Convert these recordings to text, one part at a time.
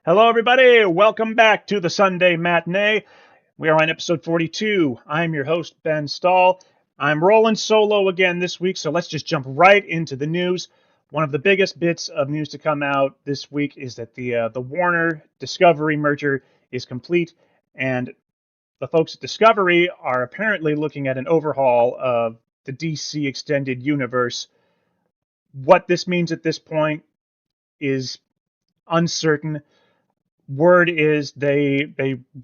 Hello, everybody. Welcome back to the Sunday Matinee. We are on episode 42. I'm your host, Ben Stahl. I'm rolling solo again this week, so let's just jump right into the news. One of the biggest bits of news to come out this week is that the Warner Discovery merger is complete, and the folks at Discovery are apparently looking at an overhaul of the DC Extended Universe. What this means at this point is uncertain. Word is they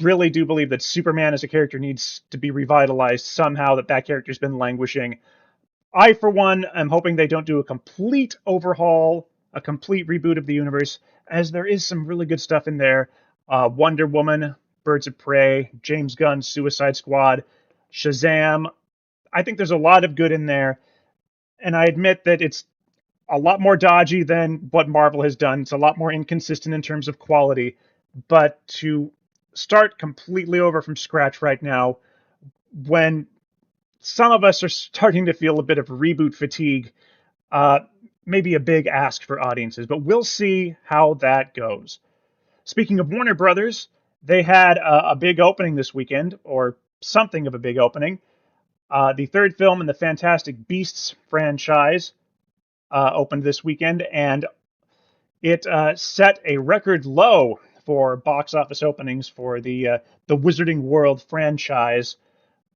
really do believe that Superman as a character needs to be revitalized somehow, that character's been languishing. I, for one, am hoping they don't do a complete overhaul, a complete reboot of the universe, as there is some really good stuff in there. Wonder Woman, Birds of Prey, James Gunn's Suicide Squad, Shazam. I think there's a lot of good in there, and I admit that it's a lot more dodgy than what Marvel has done. It's a lot more inconsistent in terms of quality. But to start completely over from scratch right now, when some of us are starting to feel a bit of reboot fatigue, uh, maybe a big ask for audiences, but we'll see how that goes. Speaking of Warner Brothers, they had a big opening this weekend, or something of a big opening. The third film in the Fantastic Beasts franchise opened this weekend, and it set a record low for box office openings for the Wizarding World franchise,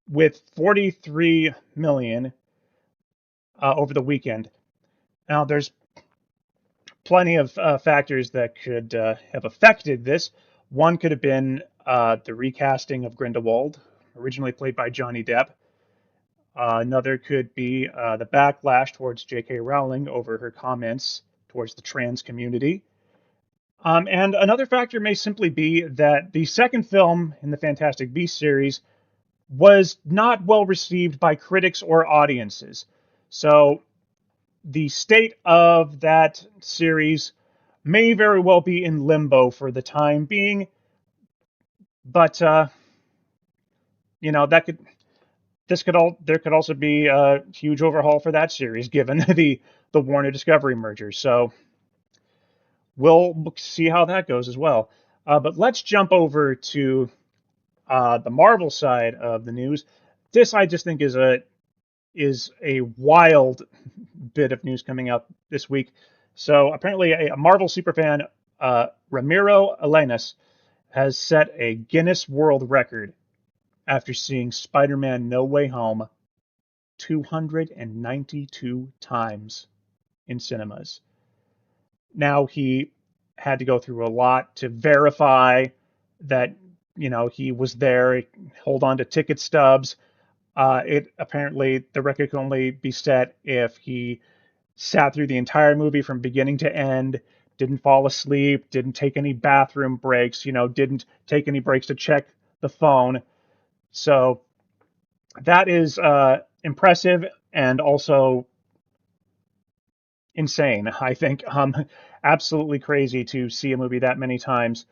with 43 million over the weekend. Now, there's plenty of factors that could have affected this. One could have been the recasting of Grindelwald, originally played by Johnny Depp. Another could be the backlash towards J.K. Rowling over her comments towards the trans community. And another factor may simply be that the second film in the Fantastic Beasts series was not well received by critics or audiences. So the state of that series may very well be in limbo for the time being. But that could there could also be a huge overhaul for that series given the Warner Discovery merger. So we'll see how that goes as well. But let's jump over to the Marvel side of the news. This I just think is a wild bit of news coming out this week. So apparently a Marvel superfan, Ramiro Elenas, has set a Guinness World Record after seeing Spider-Man No Way Home 292 times in cinemas. Now, he had to go through a lot to verify that, he was there, hold on to ticket stubs. Apparently, the record can only be set if he sat through the entire movie from beginning to end, didn't fall asleep, didn't take any bathroom breaks, didn't take any breaks to check the phone. So that is impressive and also insane, I think. Absolutely crazy to see a movie that many times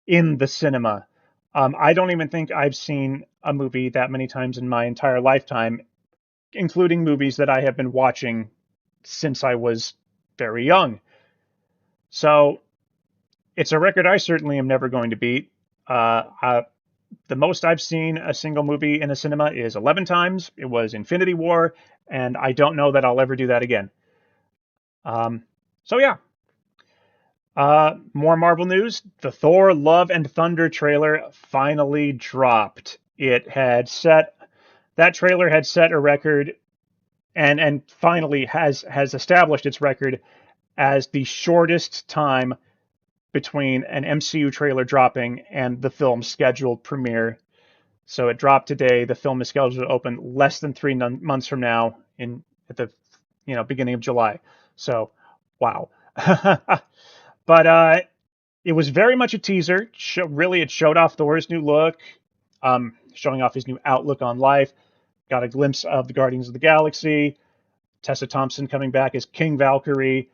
in the cinema. I don't even think I've seen a movie that many times in my entire lifetime, including movies that I have been watching since I was very young. So it's a record I certainly am never going to beat. The most I've seen a single movie in a cinema is 11 times. It was Infinity War, and I don't know that I'll ever do that again. So yeah. More Marvel news. The Thor Love and Thunder trailer finally dropped. That trailer had set a record and finally has established its record as the shortest time between an MCU trailer dropping and the film's scheduled premiere. So it dropped today. The film is scheduled to open less than 3 months from now at the beginning of July. So, wow. But it was very much a teaser. Really, it showed off Thor's new look, showing off his new outlook on life. Got a glimpse of the Guardians of the Galaxy. Tessa Thompson coming back as King Valkyrie.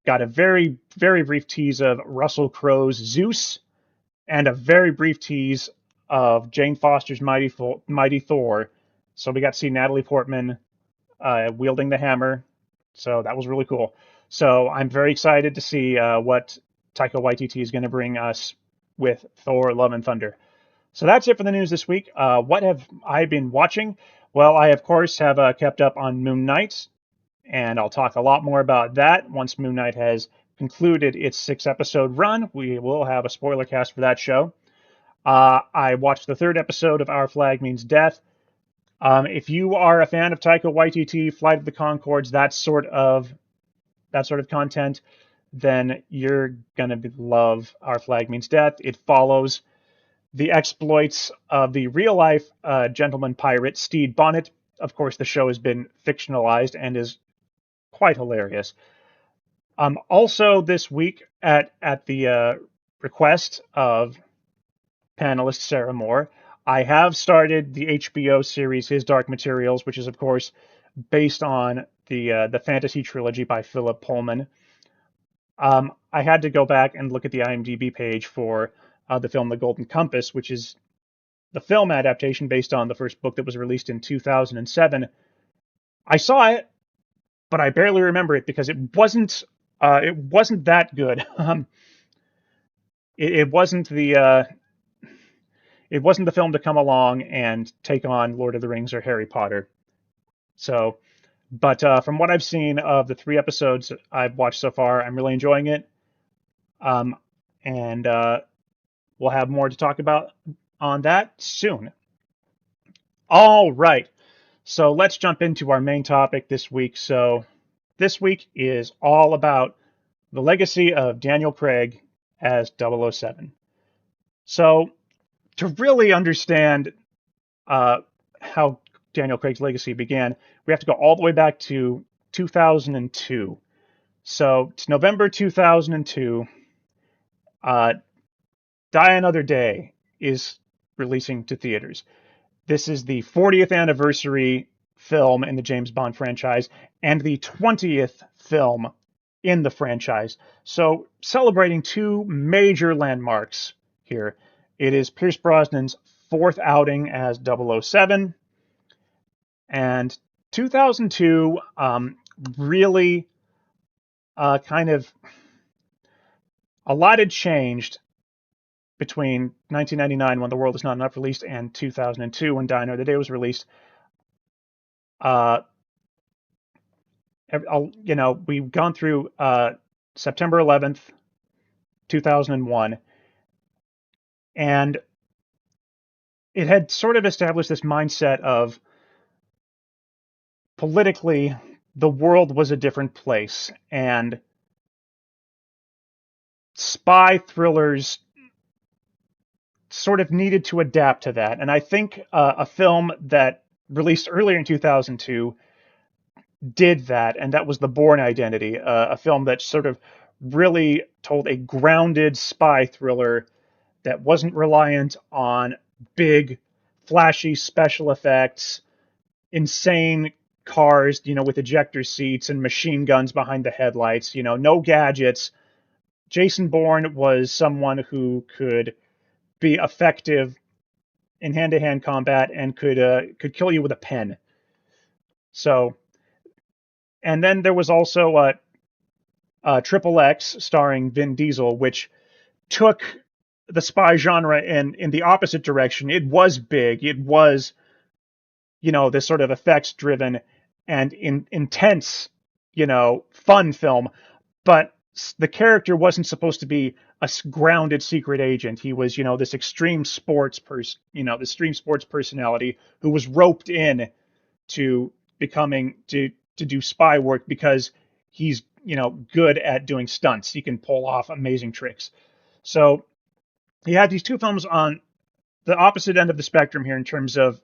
Got a very, very brief tease of Russell Crowe's Zeus, and a very brief tease of Jane Foster's Mighty Thor. So we got to see Natalie Portman wielding the hammer. So that was really cool. So I'm very excited to see what Taika Waititi is going to bring us with Thor: Love and Thunder. So that's it for the news this week. What have I been watching? Well, I of course have kept up on Moon Knight, and I'll talk a lot more about that once Moon Knight has concluded its 6-episode run. We will have a spoiler cast for that show. I watched the 3rd episode of Our Flag Means Death. If you are a fan of Taika Waititi, Flight of the Conchords, that sort of content, then you're gonna love Our Flag Means Death. It follows the exploits of the real-life gentleman pirate Stede Bonnet. Of course, the show has been fictionalized and is quite hilarious. Also, this week, at the request of panelist Sarah Moore, I have started the HBO series His Dark Materials, which is, of course, based on the fantasy trilogy by Philip Pullman. I had to go back and look at the IMDb page for the film The Golden Compass, which is the film adaptation based on the first book that was released in 2007. I saw it, but I barely remember it because it wasn't that good. It wasn't the film to come along and take on Lord of the Rings or Harry Potter. So, but from what I've seen of the 3 episodes I've watched so far, I'm really enjoying it. And we'll have more to talk about on that soon. All right. So let's jump into our main topic this week. So this week is all about the legacy of Daniel Craig as 007. So to really understand how Daniel Craig's legacy began, we have to go all the way back to 2002. So it's November 2002. Die Another Day is releasing to theaters. This is the 40th anniversary film in the James Bond franchise and the 20th film in the franchise. So celebrating 2 major landmarks here. It is Pierce Brosnan's 4th outing as 007, and 2002 really kind of a lot had changed between 1999, when The World Is Not Enough released, and 2002, when Die Another Day was released. We've gone through September 11th, 2001, and it had sort of established this mindset of politically the world was a different place, and spy thrillers sort of needed to adapt to that. And I think a film that released earlier in 2002 did that, and that was The Bourne Identity, a film that sort of really told a grounded spy thriller that wasn't reliant on big, flashy special effects, insane cars, with ejector seats and machine guns behind the headlights, no gadgets. Jason Bourne was someone who could be effective in hand-to-hand combat and could kill you with a pen. So, and then there was also Triple X starring Vin Diesel, which took the spy genre in the opposite direction. It was big. It was, this sort of effects-driven and intense, fun film. But the character wasn't supposed to be a grounded secret agent. He was, this extreme sports personality who was roped in to becoming to do spy work because he's, good at doing stunts. He can pull off amazing tricks. So he had these 2 films on the opposite end of the spectrum here in terms of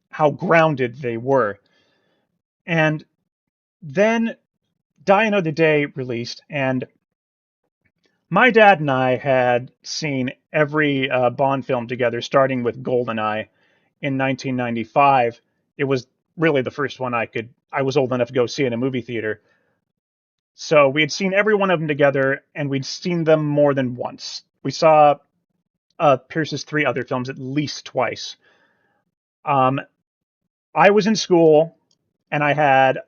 how grounded they were. And then Die Another Day released, and my dad and I had seen every Bond film together, starting with GoldenEye in 1995. It was really the first one I was old enough to go see in a movie theater. So we had seen every one of them together, and we'd seen them more than once. We saw Pierce's 3 other films at least twice. I was in school, and I had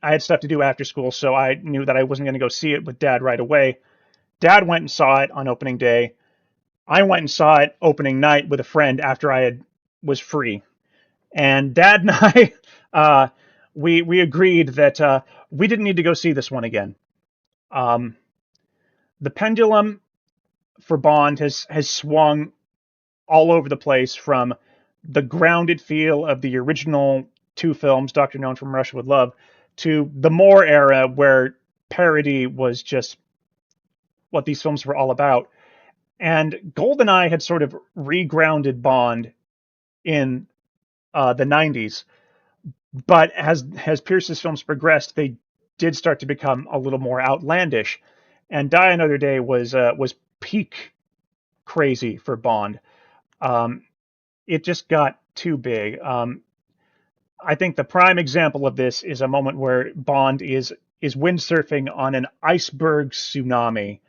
I had stuff to do after school, so I knew that I wasn't going to go see it with Dad right away. Dad went and saw it on opening day. I went and saw it opening night with a friend after was free. And Dad and I, uh, we agreed that we didn't need to go see this one again. Um, the pendulum for Bond has swung all over the place, from the grounded feel of the original two films, Doctor No and From Russia with Love, to the Moore era where parody was just what these films were all about. And GoldenEye had sort of regrounded Bond in the 90s, but as Pierce's films progressed, they did start to become a little more outlandish. And Die Another Day was peak crazy for Bond. Um, it just got too big. I think the prime example of this is a moment where Bond is windsurfing on an iceberg tsunami,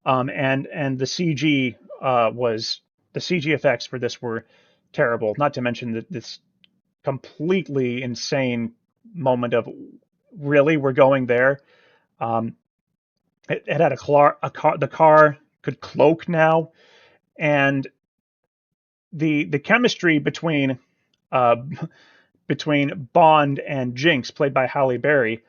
and the CG effects for this were terrible. Not to mention this completely insane moment of, really, we're going there. Um, it had the car could cloak now, and the chemistry uh, between Bond and Jinx, played by Halle Berry,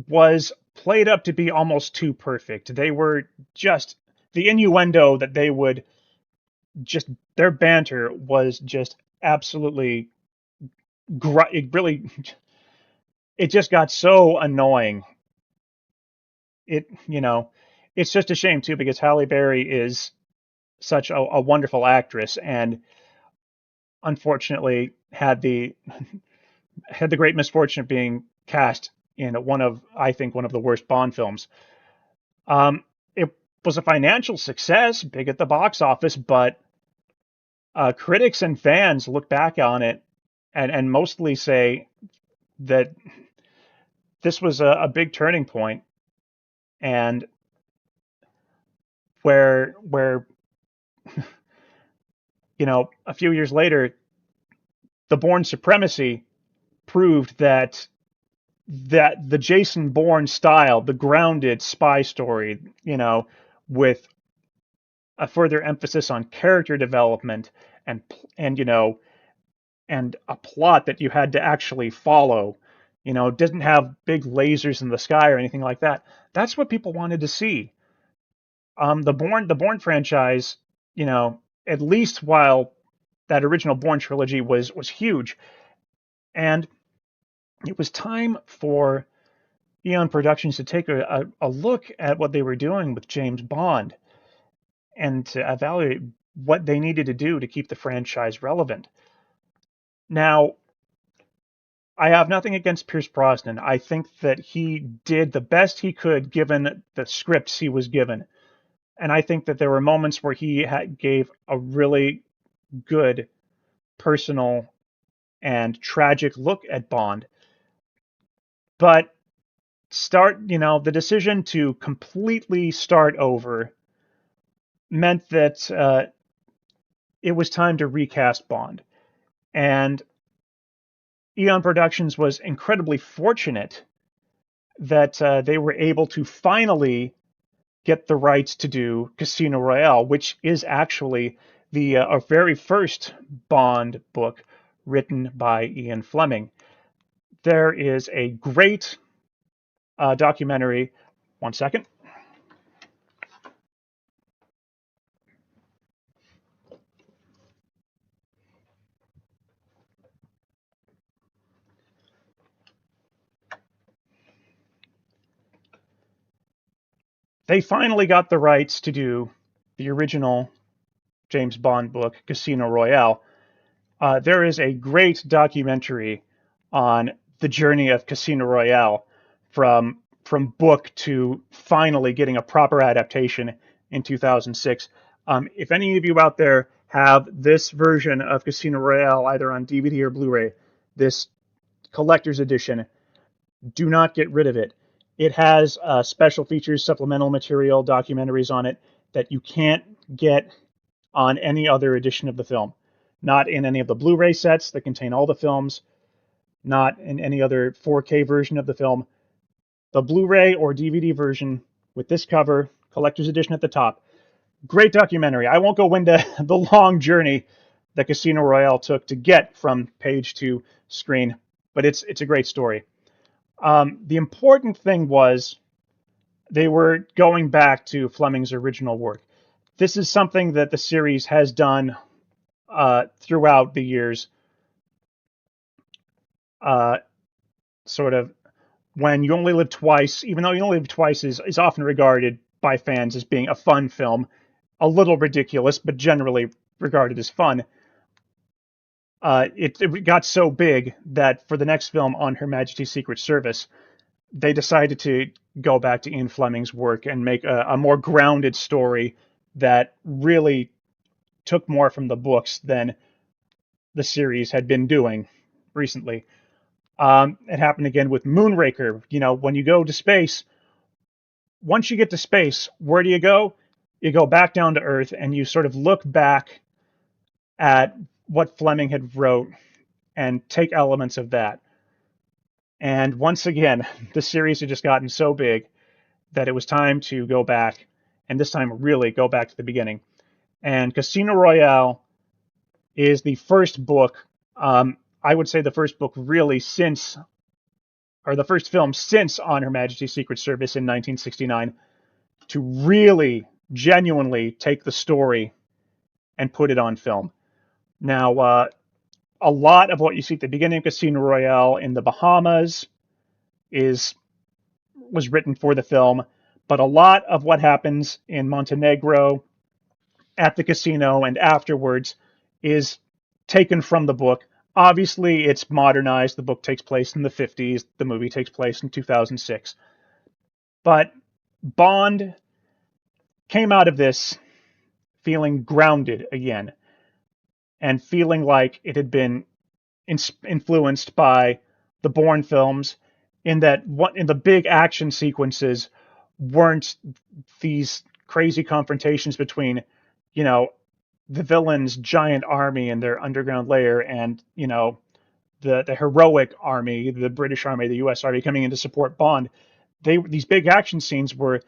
was played up to be almost too perfect. They were just, the innuendo that they would just, their banter was just absolutely, it really, it just got so annoying. It's just a shame too, because Halle Berry is such a wonderful actress, and unfortunately had the great misfortune of being cast in I think, one of the worst Bond films. It was a financial success, big at the box office, but critics and fans look back on it and mostly say that this was a big turning point, and where a few years later, the Bourne Supremacy proved that the Jason Bourne style, the grounded spy story, with a further emphasis on character development and and you know and a plot that you had to actually follow, didn't have big lasers in the sky or anything like that. That's what people wanted to see. The Bourne franchise, at least while that original Bourne trilogy was huge, and it was time for Eon Productions to take a look at what they were doing with James Bond and to evaluate what they needed to do to keep the franchise relevant. Now, I have nothing against Pierce Brosnan. I think that he did the best he could given the scripts he was given. And I think that there were moments where he gave a really good personal and tragic look at Bond. But the decision to completely start over meant that it was time to recast Bond. And Eon Productions was incredibly fortunate that they were able to finally get the rights to do Casino Royale, which is actually the our very first Bond book written by Ian Fleming. There is a great documentary. One second. They finally got the rights to do the original James Bond book, Casino Royale. There is a great documentary on the journey of Casino Royale from book to finally getting a proper adaptation in 2006. If any of you out there have this version of Casino Royale, either on DVD or Blu-ray, this collector's edition, do not get rid of it. It has special features, supplemental material, documentaries on it that you can't get on any other edition of the film. Not in any of the Blu-ray sets that contain all the films, not in any other 4K version of the film. the Blu-ray or DVD version with this cover, collector's edition at the top. Great documentary. I won't go into the long journey that Casino Royale took to get from page to screen, but it's a great story. The important thing was they were going back to Fleming's original work. This is something that the series has done throughout the years. Uh, sort of when You Only Live Twice, even though You Only Live Twice is often regarded by fans as being a fun film, a little ridiculous, but generally regarded as fun. It got so big that for the next film, On Her Majesty's Secret Service, they decided to go back to Ian Fleming's work and make a more grounded story that really took more from the books than the series had been doing recently. It happened again with Moonraker. You know, when you go to space, once you get to space, where do you go? You go back down to Earth and you sort of look back at what Fleming had wrote and take elements of that. And once again, the series had just gotten so big that it was time to go back, and this time really go back to the beginning. And Casino Royale is the first book, I would say the first book really since, or the first film since On Her Majesty's Secret Service in 1969, to really genuinely take the story and put it on film. Now, a lot of what you see at the beginning of Casino Royale in the Bahamas was written for the film, but a lot of what happens in Montenegro, at the casino, and afterwards is taken from the book. Obviously, it's modernized. The book takes place in the 50s. The movie takes place in 2006. But Bond came out of this feeling grounded again and feeling like it had been influenced by the Bourne films, in that what in the big action sequences weren't these crazy confrontations between, you know, the villain's giant army and their underground lair and, you know, the heroic army, the British army, the US army coming in to support Bond. These big action scenes were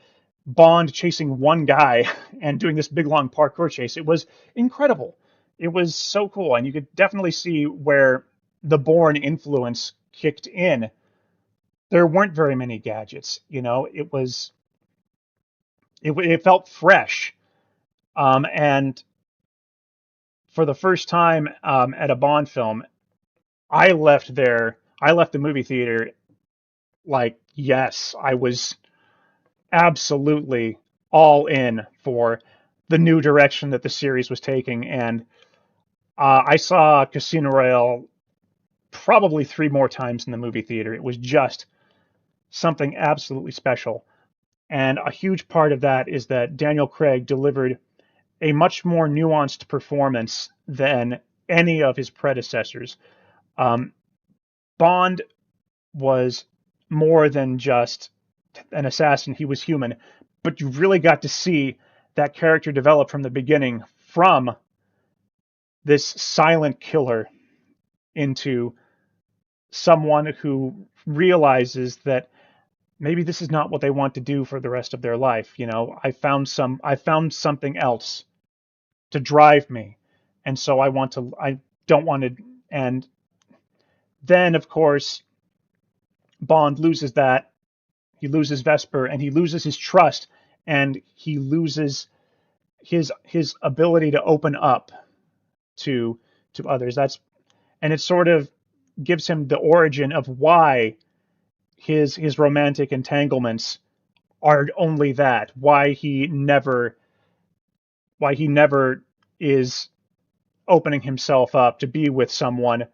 Bond chasing one guy and doing this big long parkour chase. It was incredible. It was so cool, and you could definitely see where the Bourne influence kicked in. There weren't very many gadgets, you know. It felt fresh, and for the first time at a Bond film, I left the movie theater like, yes, I was absolutely all in for the new direction that the series was taking. And I saw Casino Royale probably 3 more times in the movie theater. It was just something absolutely special. And a huge part of that is that Daniel Craig delivered a much more nuanced performance than any of his predecessors. Bond was more than just an assassin. He was human. But you really got to see that character develop from the beginning, from this silent killer into someone who realizes that maybe this is not what they want to do for the rest of their life. You know, I found something else to drive me. And so I don't want to, and then of course Bond loses that. He loses Vesper, and he loses his trust, and he loses his ability to open up to others. And it sort of gives him the origin of why his romantic entanglements are only that. Why he never is opening himself up to be with someone,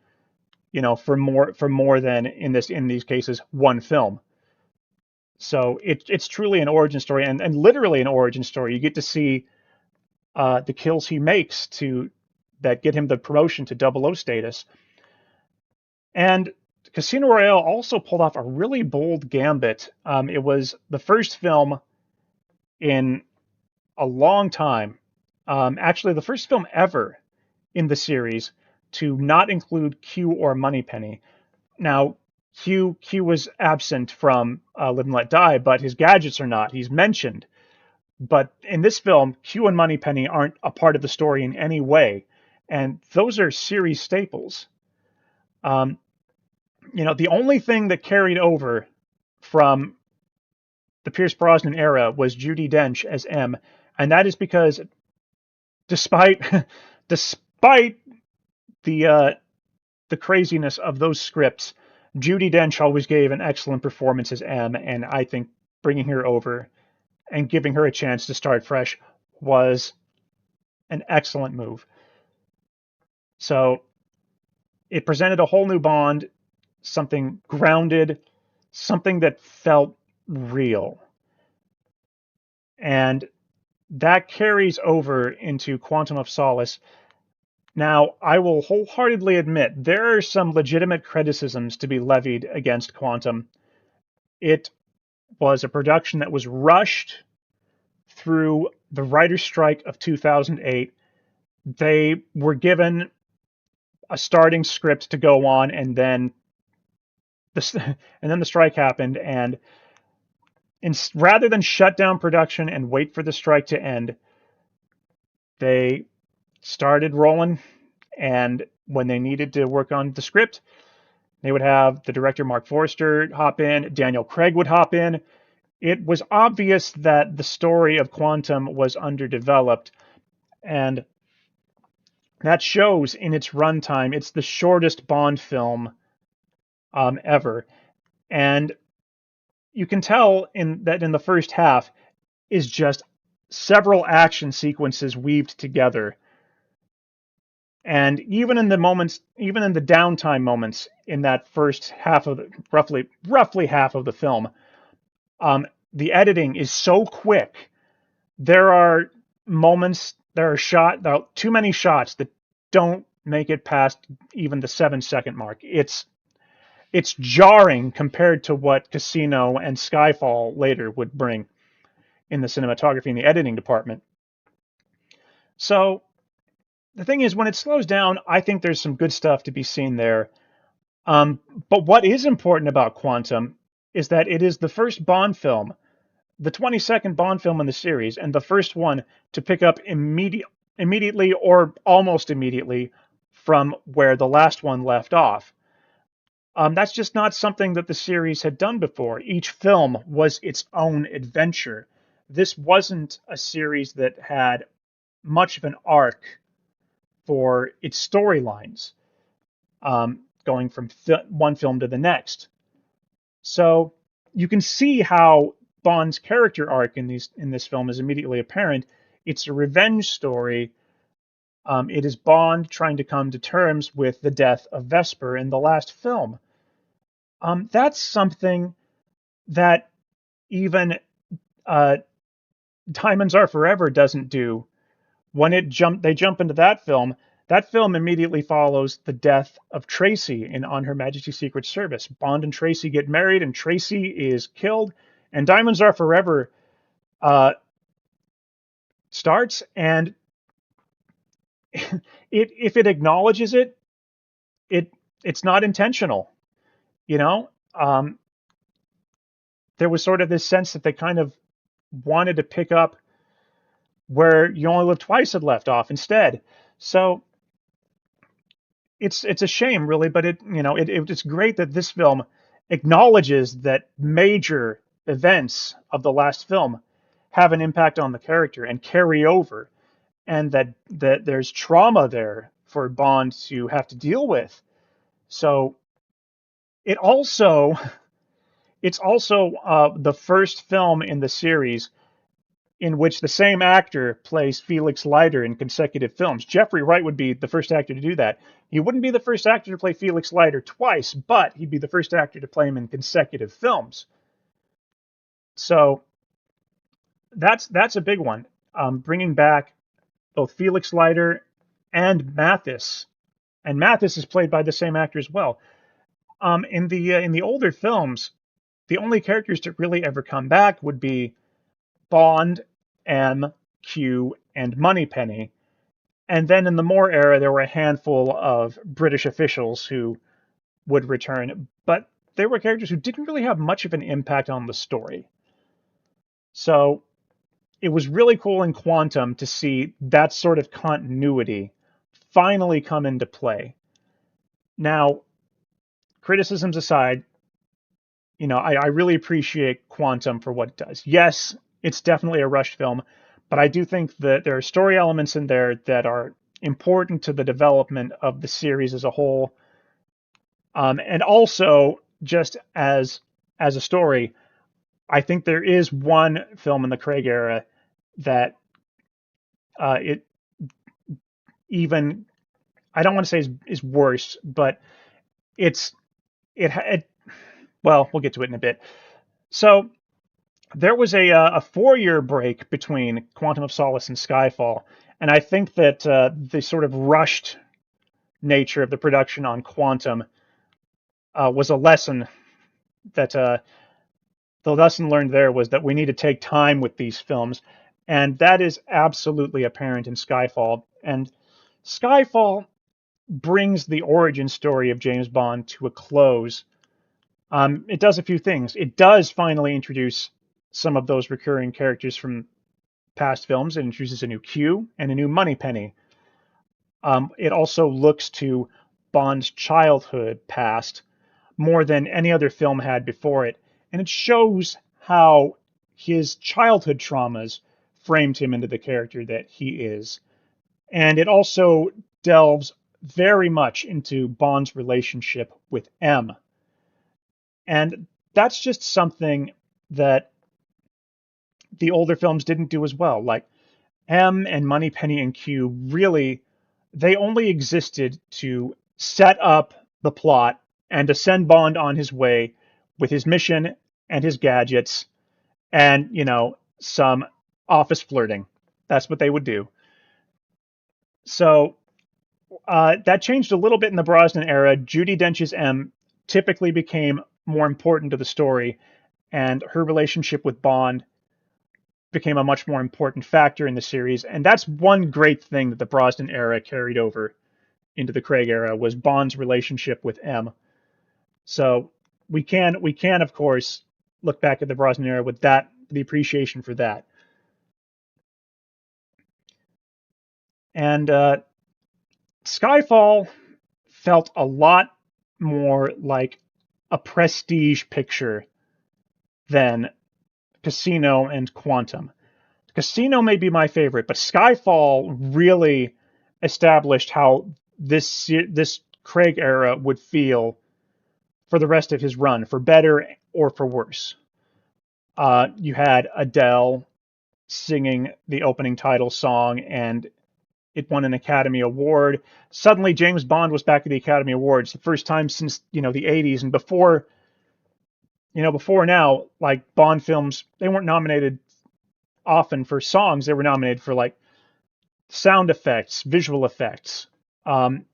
you know, for more than in these cases one film. So it's truly an origin story, and literally an origin story. You get to see the kills he makes that get him the promotion to 00 status. And Casino Royale also pulled off a really bold gambit. It was the first film in a long time, actually the first film ever in the series to not include Q or Moneypenny. Now, Q was absent from Live and Let Die, but his gadgets are not. He's mentioned. But in this film, Q and Moneypenny aren't a part of the story in any way. And those are series staples. Um, the only thing that carried over from the Pierce Brosnan era was Judi Dench as M, and that is because despite despite the craziness of those scripts, Judi Dench always gave an excellent performance as M, and I think bringing her over and giving her a chance to start fresh was an excellent move. So it presented a whole new Bond, something grounded, something that felt real. And that carries over into Quantum of Solace. Now, I will wholeheartedly admit there are some legitimate criticisms to be levied against Quantum. It was a production that was rushed through the writer's strike of 2008. They were given a starting script to go on, and then the strike happened, and rather than shut down production and wait for the strike to end, they started rolling, and when they needed to work on the script, they would have the director Mark Forster hop in, Daniel Craig would hop in. It was obvious that the story of Quantum was underdeveloped, and that shows in its runtime. It's the shortest Bond film ever, and you can tell in the first half is just several action sequences weaved together. And even in the downtime moments in that first half of roughly half of the film, the editing is so quick. There are too many shots that don't make it past even the 7-second mark. It's jarring compared to what Casino and Skyfall later would bring in the cinematography and the editing department. So the thing is, when it slows down, I think there's some good stuff to be seen there. But what is important about Quantum is that it is the first Bond film, the 22nd Bond film in the series, and the first one to pick up immediately or almost immediately from where the last one left off. That's just not something that the series had done before. Each film was its own adventure. This wasn't a series that had much of an arc for its storylines, going from one film to the next. So you can see how Bond's character arc in this film is immediately apparent. It's a revenge story. It is Bond trying to come to terms with the death of Vesper in the last film. That's something that even Diamonds Are Forever doesn't do. When they jump into that film immediately follows the death of Tracy in On Her Majesty's Secret Service. Bond and Tracy get married, and Tracy is killed, and Diamonds Are Forever starts, and if it acknowledges it's not intentional. There was sort of this sense that they kind of wanted to pick up where You Only Live Twice had left off instead. So it's a shame, really, but it's great that this film acknowledges that major events of the last film have an impact on the character and carry over, and that there's trauma there for Bond to have to deal with. So it's also the first film in the series in which the same actor plays Felix Leiter in consecutive films. Jeffrey Wright would be the first actor to do that. He wouldn't be the first actor to play Felix Leiter twice, but he'd be the first actor to play him in consecutive films. So that's a big one. Bringing back both Felix Leiter and Mathis. And Mathis is played by the same actor as well. In the older films, the only characters to really ever come back would be Bond, M, Q, and Moneypenny. And then in the Moore era, there were a handful of British officials who would return. But they were characters who didn't really have much of an impact on the story. So it was really cool in Quantum to see that sort of continuity finally come into play. Now, criticisms aside, I really appreciate Quantum for what it does. Yes, it's definitely a rushed film, but I do think that there are story elements in there that are important to the development of the series as a whole. And also, just as a story, I think there is one film in the Craig era that it even I don't want to say is worse, but it's it well, we'll get to it in a bit. So there was a 4-year break between Quantum of Solace and Skyfall, and I think that the sort of rushed nature of the production on Quantum was a lesson that the lesson learned there was that we need to take time with these films, and that is absolutely apparent in Skyfall. And Skyfall brings the origin story of James Bond to a close. It does a few things. It does finally introduce some of those recurring characters from past films. It introduces a new Q and a new Moneypenny. It also looks to Bond's childhood past more than any other film had before it, and it shows how his childhood traumas framed him into the character that he is. And it also delves very much into Bond's relationship with M. And that's just something that the older films didn't do as well. Like M and Moneypenny and Q really, they only existed to set up the plot and to send Bond on his way with his mission and his gadgets and, some office flirting. That's what they would do. So that changed a little bit in the Brosnan era. Judi Dench's M typically became more important to the story, and her relationship with Bond became a much more important factor in the series. And that's one great thing that the Brosnan era carried over into the Craig era was Bond's relationship with M. So we can of course look back at the Brosnan era with the appreciation for that. And Skyfall felt a lot more like a prestige picture than Casino and Quantum. Casino may be my favorite, but Skyfall really established how this Craig era would feel for the rest of his run, for better or for worse. You had Adele singing the opening title song, and it won an Academy Award. Suddenly, James Bond was back at the Academy Awards, the first time since the 80s, and before now, like Bond films, they weren't nominated often for songs. They were nominated for like sound effects, visual effects, and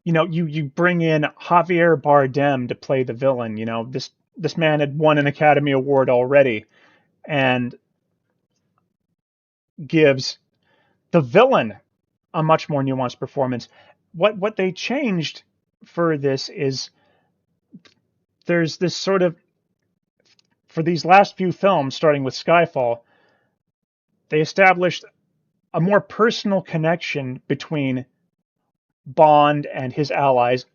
you bring in Javier Bardem to play the villain. This man had won an Academy Award already, and gives the villain a much more nuanced performance. What they changed for this is there's this sort of, for these last few films, starting with Skyfall, they established a more personal connection between Bond and his allies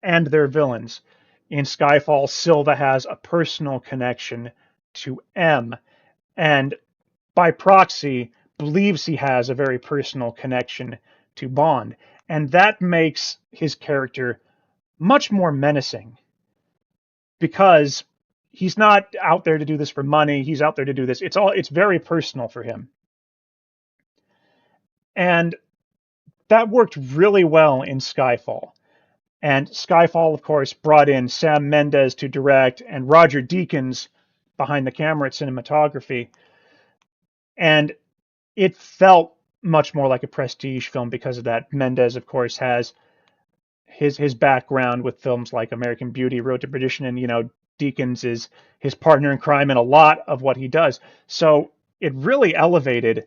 and their villains. In Skyfall, Silva has a personal connection to M, and by proxy, believes he has a very personal connection to Bond. And that makes his character much more menacing, because he's not out there to do this for money. He's out there to do this. It's very personal for him. And that worked really well in Skyfall. And Skyfall, of course, brought in Sam Mendes to direct and Roger Deakins behind the camera at cinematography. And it felt much more like a prestige film because of that. Mendes, of course, has his background with films like American Beauty, Road to Perdition, and Deakins is his partner in crime in a lot of what he does. So it really elevated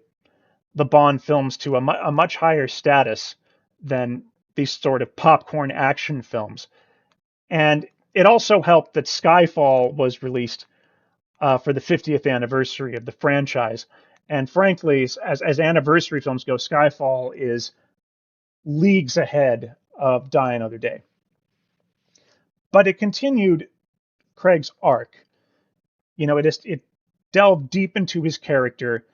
the Bond films to a much higher status than these sort of popcorn action films. And it also helped that Skyfall was released for the 50th anniversary of the franchise. And frankly, as anniversary films go, Skyfall is leagues ahead of Die Another Day. But it continued Craig's arc. It delved deep into his character,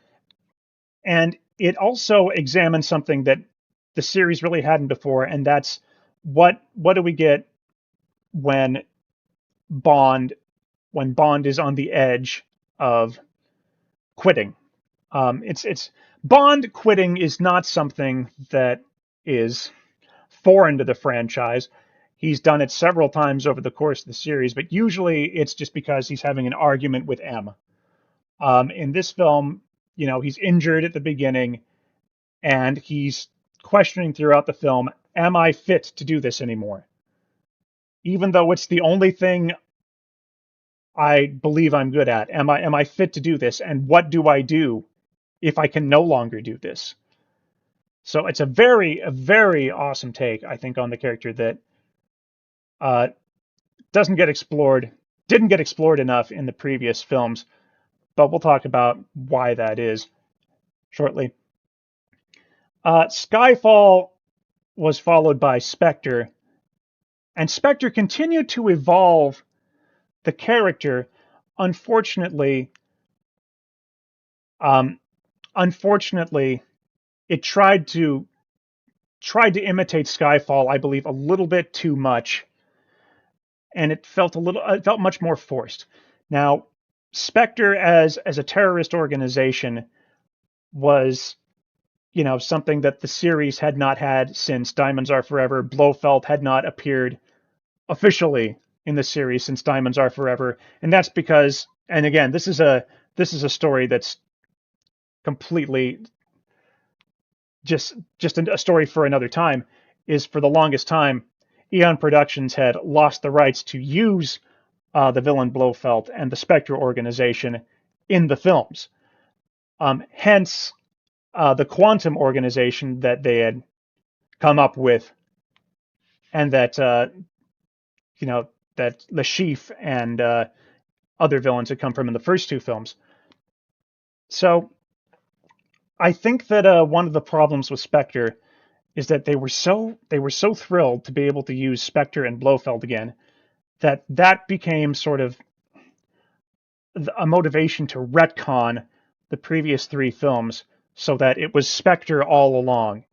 and it also examined something that the series really hadn't before, and that's what do we get when Bond when Bond is on the edge of quitting. It's Bond quitting is not something that is foreign to the franchise. He's done it several times over the course of the series, but usually it's just because he's having an argument with M. In this film, he's injured at the beginning, and he's questioning throughout the film, am I fit to do this anymore? Even though it's the only thing I believe I'm good at. Am I fit to do this? And what do I do if I can no longer do this? So it's a very awesome take, I think, on the character that uh, doesn't get explored, didn't get explored enough in the previous films. But we'll talk about why that is shortly. Skyfall was followed by Spectre, and Spectre continued to evolve the character. Unfortunately, um, unfortunately, it tried to imitate Skyfall, I believe, a little bit too much, and it felt much more forced. Now, Spectre as a terrorist organization was, something that the series had not had since Diamonds Are Forever. Blofeld had not appeared officially in the series since Diamonds Are Forever, and that's because, and again, this is a story that's completely just a story for another time. Is for the longest time, Eon Productions had lost the rights to use the villain Blofeld and the Spectre organization in the films. Hence, the Quantum organization that they had come up with, and that that Le Chiffre and other villains had come from in the first two films. So I think that one of the problems with Spectre is that they were so thrilled to be able to use Spectre and Blofeld again that became sort of a motivation to retcon the previous three films so that it was Spectre all along.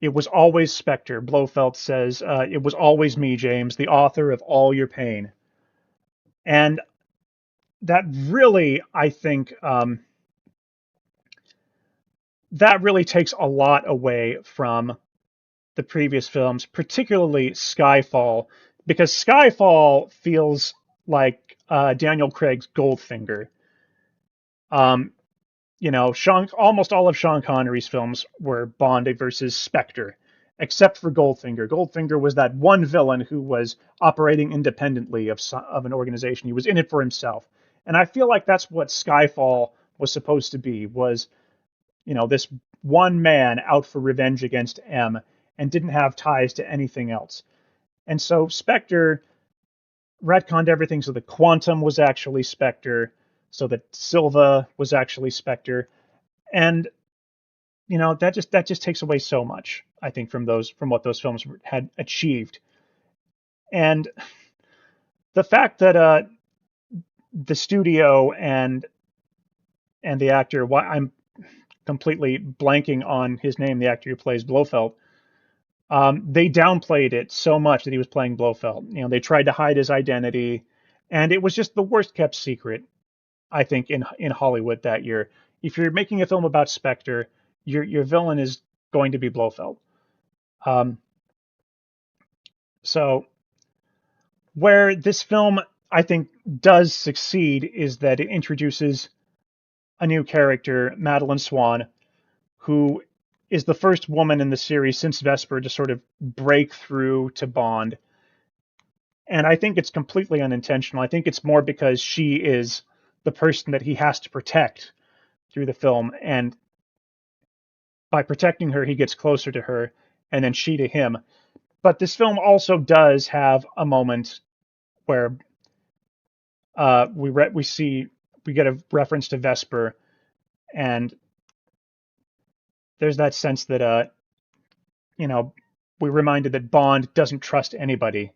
It was always Spectre. Blofeld says, it was always me, James, the author of all your pain. And that really, I think, that really takes a lot away from the previous films, particularly Skyfall, because Skyfall feels like Daniel Craig's Goldfinger. Um, almost all of Sean Connery's films were Bond versus Spectre, except for Goldfinger. Goldfinger was that one villain who was operating independently of an organization. He was in it for himself. And I feel like that's what Skyfall was supposed to be, was, this one man out for revenge against M and didn't have ties to anything else. And so Spectre retconned everything so that Quantum was actually Spectre, so that Silva was actually Spectre, and that just takes away so much, I think, from what those films had achieved. And the fact that the studio and the actor, why I'm completely blanking on his name, the actor who plays Blofeld, they downplayed it so much that he was playing Blofeld. They tried to hide his identity, and it was just the worst kept secret, I think, in Hollywood that year. If you're making a film about Spectre, your villain is going to be Blofeld. Um, so where this film, I think, does succeed is that it introduces a new character, Madeline Swan, who is the first woman in the series since Vesper to sort of break through to Bond. And I think it's completely unintentional. I think it's more because she is the person that he has to protect through the film. And by protecting her, he gets closer to her, and then she to him. But this film also does have a moment where we get a reference to Vesper, and there's that sense that you know, we're reminded that Bond doesn't trust anybody.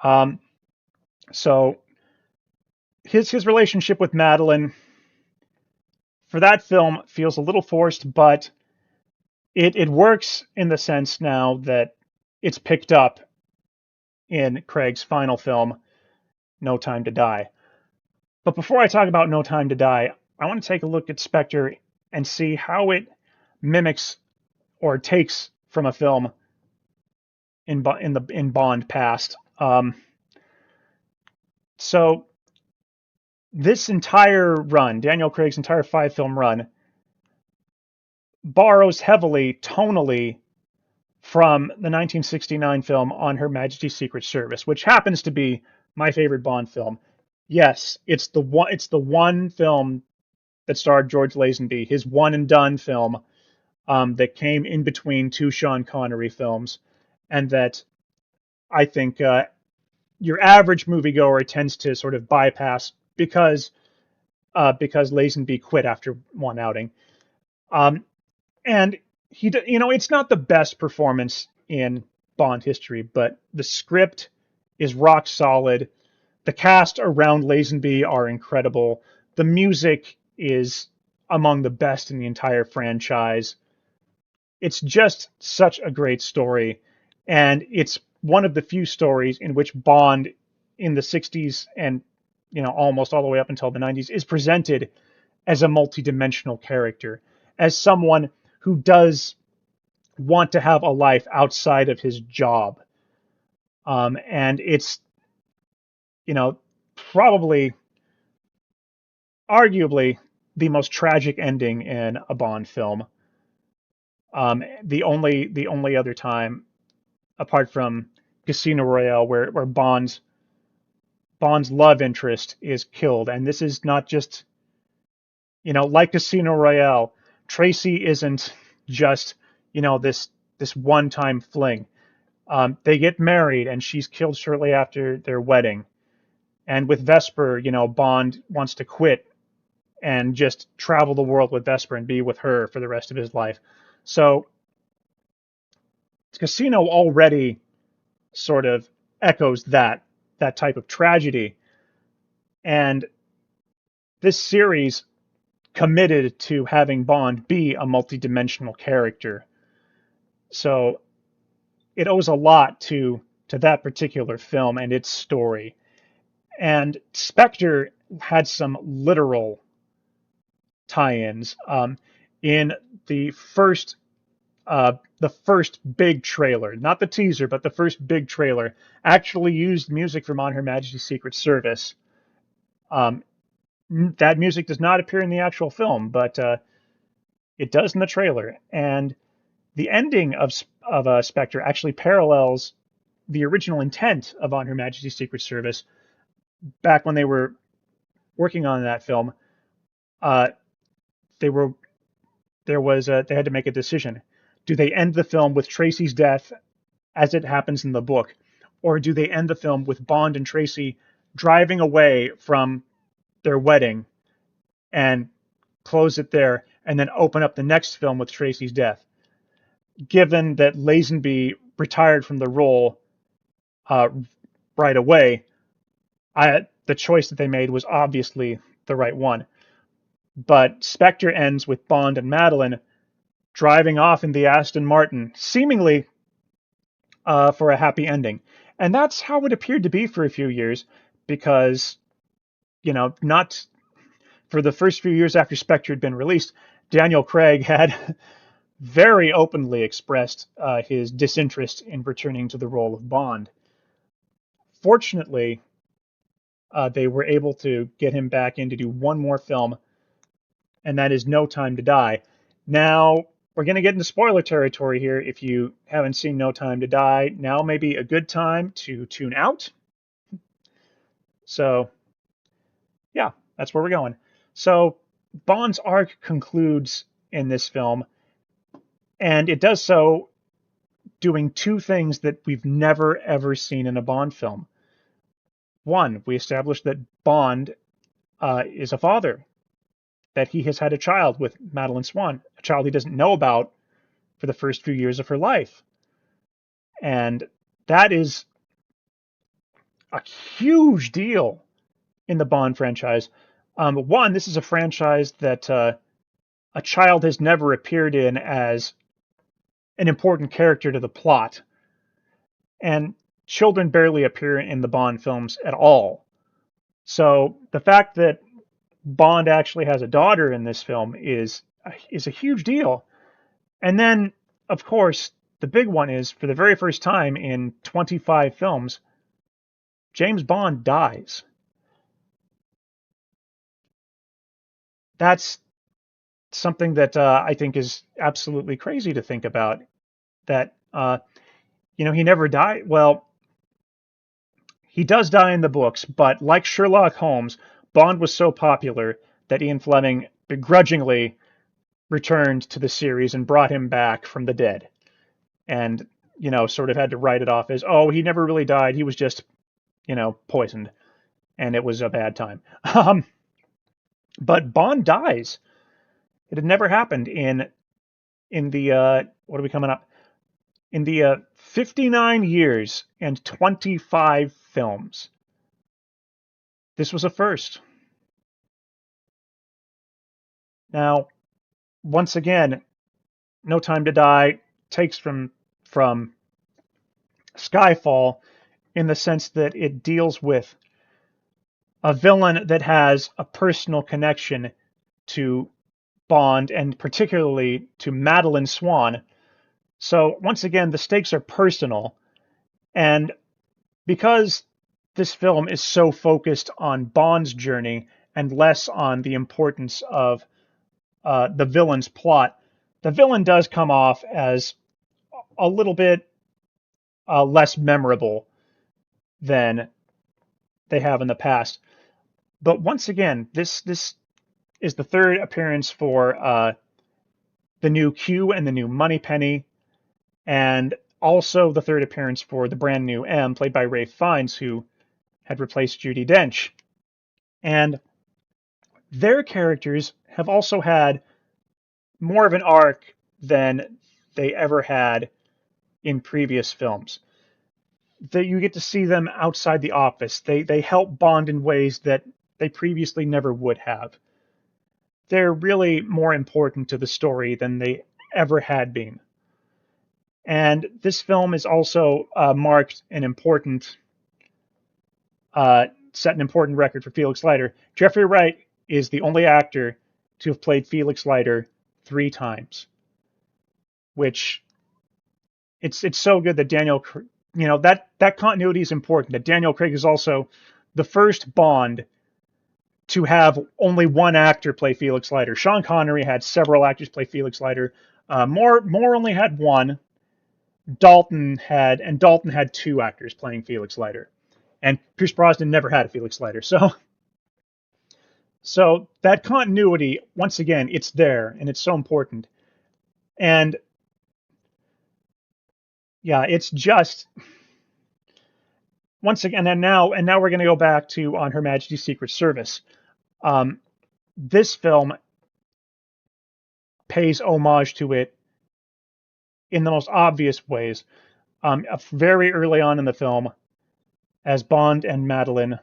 Um, so his relationship with Madeline for that film feels a little forced, but it works in the sense now that it's picked up in Craig's final film, No Time to Die. But before I talk about No Time to Die, I want to take a look at Spectre and see how it mimics or takes from a film in Bond past. So this entire run, Daniel Craig's entire 5-film run, borrows heavily tonally from the 1969 film On Her Majesty's Secret Service, which happens to be my favorite Bond film. Yes, it's the one film that starred George Lazenby, his one and done film, that came in between two Sean Connery films, and that I think your average moviegoer tends to sort of bypass because Lazenby quit after one outing. And it's not the best performance in Bond history, but the script is rock solid. The cast around Lazenby are incredible. The music is among the best in the entire franchise. It's just such a great story, and it's one of the few stories in which Bond in the 60s and almost all the way up until the 90s is presented as a multidimensional character, as someone who does want to have a life outside of his job. And it's, probably, arguably, the most tragic ending in a Bond film. The only other time, apart from Casino Royale, where Bond's love interest is killed, and this is not just, like Casino Royale, Tracy isn't just, this one-time fling. They get married, and she's killed shortly after their wedding. And with Vesper, Bond wants to quit and just travel the world with Vesper and be with her for the rest of his life. So Casino already sort of echoes that type of tragedy. And this series committed to having Bond be a multidimensional character. So it owes a lot to that particular film and its story. And Spectre had some literal tie-ins. In the first big trailer, not the teaser, but the first big trailer, actually used music from On Her Majesty's Secret Service. That music does not appear in the actual film, but it does in the trailer. And the ending of Spectre actually parallels the original intent of On Her Majesty's Secret Service back when they were working on that film. They had to make a decision. Do they end the film with Tracy's death as it happens in the book, or do they end the film with Bond and Tracy driving away from their wedding and close it there and then open up the next film with Tracy's death? Given that Lazenby retired from the role right away, the choice that they made was obviously the right one. But Spectre ends with Bond and Madeline driving off in the Aston Martin, seemingly for a happy ending. And that's how it appeared to be for a few years, because, not for the first few years after Spectre had been released, Daniel Craig had very openly expressed his disinterest in returning to the role of Bond. Fortunately, they were able to get him back in to do one more film, and that is No Time to Die. Now, we're going to get into spoiler territory here. If you haven't seen No Time to Die, now may be a good time to tune out. So, yeah, that's where we're going. So, Bond's arc concludes in this film, and it does so doing two things that we've never, ever seen in a Bond film. One, we established that Bond is a father, that he has had a child with Madeline Swan, a child he doesn't know about for the first few years of her life. And that is a huge deal in the Bond franchise. One, this is a franchise that a child has never appeared in as an important character to the plot. And children barely appear in the Bond films at all. So the fact that Bond actually has a daughter in this film is a huge deal. And then, of course, the big one is, for the very first time in 25 films, James Bond dies. That's something that I think is absolutely crazy to think about. That he never died. Well, he does die in the books, but like Sherlock Holmes, Bond was so popular that Ian Fleming begrudgingly returned to the series and brought him back from the dead. And, sort of had to write it off as, oh, he never really died. He was just, poisoned. And it was a bad time. But Bond dies. It had never happened in the, what are we coming up? In the 59 years and 25 films. This was a first. Now, once again, No Time to Die takes from Skyfall in the sense that it deals with a villain that has a personal connection to Bond and particularly to Madeline Swan. So once again, the stakes are personal, and because this film is so focused on Bond's journey and less on the importance of the villain's plot, the villain does come off as a little bit less memorable than they have in the past. But once again, this is the third appearance for the new Q and the new Moneypenny, and also the third appearance for the brand new M, played by Ralph Fiennes, who had replaced Judi Dench. And their characters have also had more of an arc than they ever had in previous films. That you get to see them outside the office. They help Bond in ways that they previously never would have. They're really more important to the story than they ever had been. And this film is also marked an important, set an important record for Felix Leiter. Jeffrey Wright is the only actor to have played Felix Leiter 3 times, which it's so good that Daniel, that continuity is important. That Daniel Craig is also the first Bond to have only one actor play Felix Leiter. Sean Connery had several actors play Felix Leiter. Moore only had one. Dalton had 2 actors playing Felix Leiter, and Pierce Brosnan never had a Felix Leiter. So that continuity, once again, it's there, and it's so important. And yeah, it's just, once again, and now we're going to go back to On Her Majesty's Secret Service. This film pays homage to it in the most obvious ways. Very early on in the film, as Bond and Madeline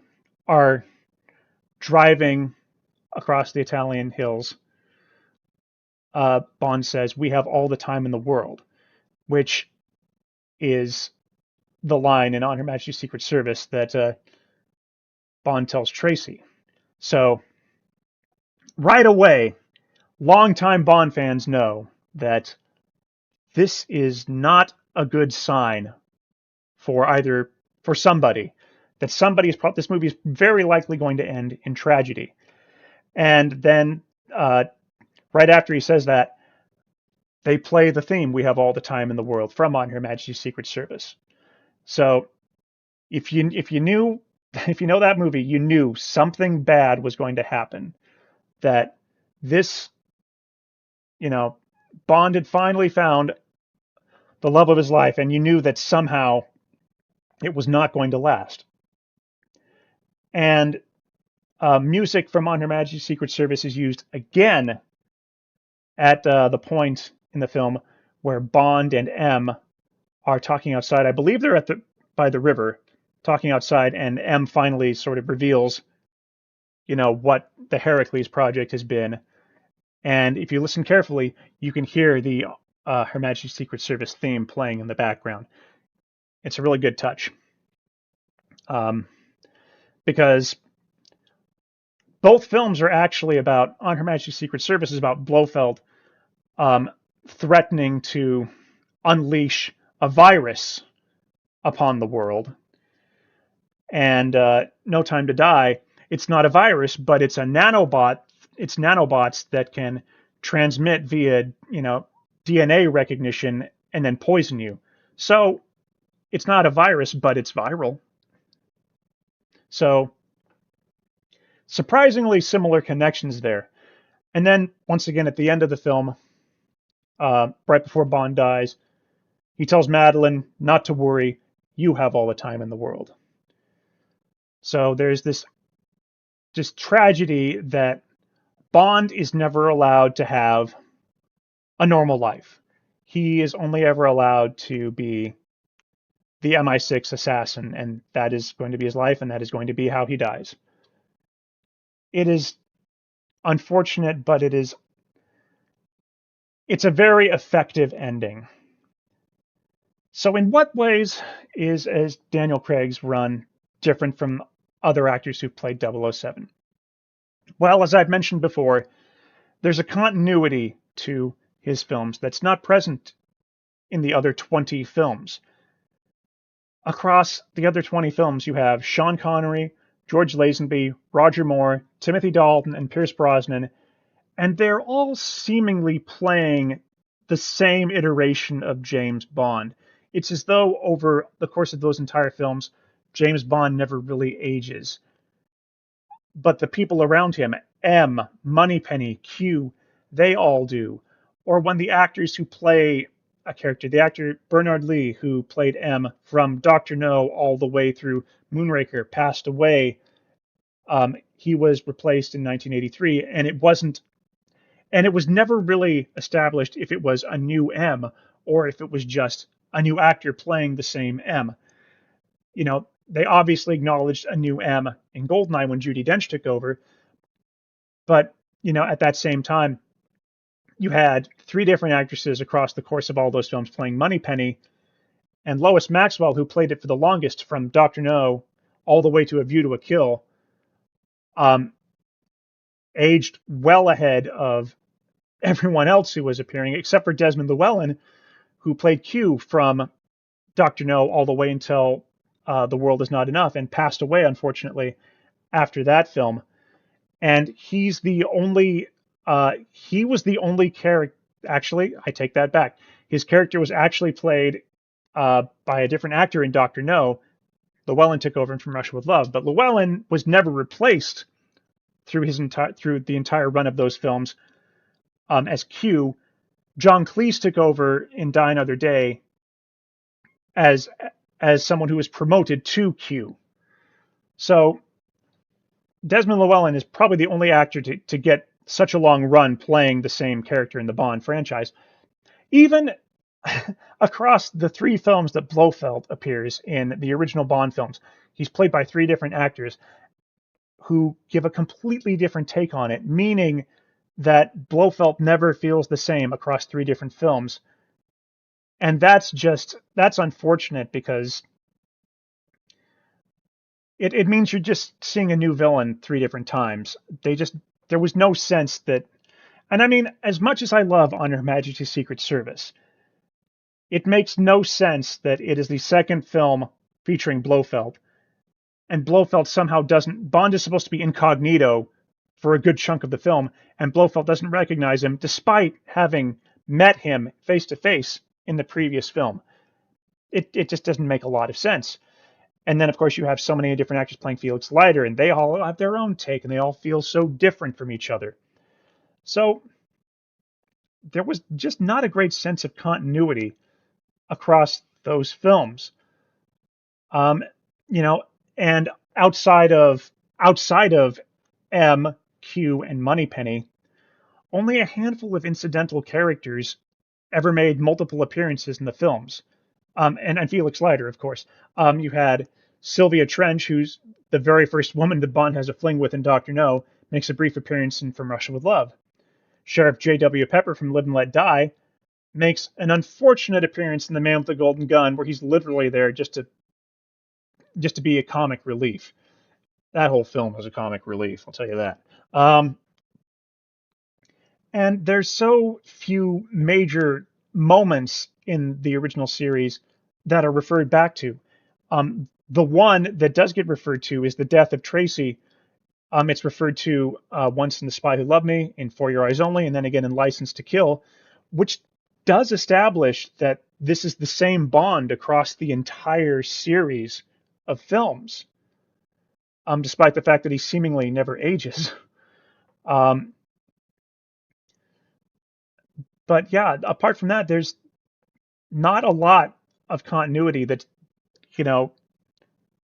are driving across the Italian hills, Bond says, "We have all the time in the world," which is the line in On Her Majesty's Secret Service that Bond tells Tracy. So right away, longtime Bond fans know that this is not a good sign for somebody. That this movie is very likely going to end in tragedy. And then right after he says that, they play the theme, "We Have All the Time in the World," from On Her Majesty's Secret Service. So if you know that movie, you knew something bad was going to happen. That this, Bond had finally found the love of his life, and you knew that somehow it was not going to last. And music from On Her Majesty's Secret Service is used again at the point in the film where Bond and M are talking outside. I believe they're by the river, talking outside, and M finally sort of reveals, what the Heracles project has been. And if you listen carefully, you can hear the Her Majesty's Secret Service theme playing in the background. It's a really good touch. Because both films are actually about, On Her Majesty's Secret Service is about Blofeld threatening to unleash a virus upon the world. And No Time to Die, it's not a virus, but it's a nanobot. It's nanobots that can transmit via, DNA recognition and then poison you. So it's not a virus, but it's viral. So surprisingly similar connections there. And then once again at the end of the film, right before Bond dies, he tells Madeline not to worry, you have all the time in the world. So there's this tragedy that Bond is never allowed to have a normal life. He is only ever allowed to be the MI6 assassin, and that is going to be his life, and that is going to be how he dies. It is unfortunate, but it's a very effective ending. So in what ways is Daniel Craig's run different from other actors who've played 007? Well, as I've mentioned before, there's a continuity to his films that's not present in the other 20 films. Across the other 20 films, you have Sean Connery, George Lazenby, Roger Moore, Timothy Dalton, and Pierce Brosnan, and they're all seemingly playing the same iteration of James Bond. It's as though over the course of those entire films, James Bond never really ages. But the people around him, M, Moneypenny, Q, they all do. Or when the actors who play a character, the actor Bernard Lee, who played M from Dr. No all the way through Moonraker, passed away. He was replaced in 1983, and it was never really established if it was a new M or if it was just a new actor playing the same M. They obviously acknowledged a new M in Goldeneye when Judi Dench took over, but at that same time, you had 3 different actresses across the course of all those films playing Moneypenny, and Lois Maxwell, who played it for the longest from Dr. No all the way to A View to a Kill, aged well ahead of everyone else who was appearing, except for Desmond Llewellyn, who played Q from Dr. No all the way until The World Is Not Enough, and passed away, unfortunately, after that film. And he was the only character. Actually, I take that back. His character was actually played by a different actor in Dr. No. Llewellyn took over from Russia with Love, but Llewellyn was never replaced through the entire run of those films as Q. John Cleese took over in Die Another Day as someone who was promoted to Q. So Desmond Llewellyn is probably the only actor to get such a long run playing the same character in the Bond franchise. Even across the 3 films that Blofeld appears in, the original Bond films, he's played by 3 different actors who give a completely different take on it, meaning that Blofeld never feels the same across 3 different films. And that's unfortunate, because it means you're just seeing a new villain 3 different times. There was no sense that, and I mean, as much as I love On Her Majesty's Secret Service, it makes no sense that it is the second film featuring Blofeld, and Blofeld somehow doesn't, Bond is supposed to be incognito for a good chunk of the film, and Blofeld doesn't recognize him despite having met him face to face in the previous film. It just doesn't make a lot of sense. And then, of course, you have so many different actors playing Felix Leiter, and they all have their own take, and they all feel so different from each other. So there was just not a great sense of continuity across those films. And outside of outside of M, Q, and Moneypenny, only a handful of incidental characters ever made multiple appearances in the films. And Felix Leiter, of course. You had Sylvia Trench, who's the very first woman that Bond has a fling with in Dr. No, makes a brief appearance in From Russia with Love. Sheriff J.W. Pepper from Live and Let Die makes an unfortunate appearance in The Man with the Golden Gun, where he's literally there just to be a comic relief. That whole film was a comic relief, I'll tell you that. And there's so few major moments in the original series that are referred back to. The one that does get referred to is the death of Tracy. It's referred to once in The Spy Who Loved Me, in For Your Eyes Only, and then again in License to Kill, which does establish that this is the same Bond across the entire series of films, despite the fact that he seemingly never ages. But yeah, apart from that, there's not a lot of continuity that, you know,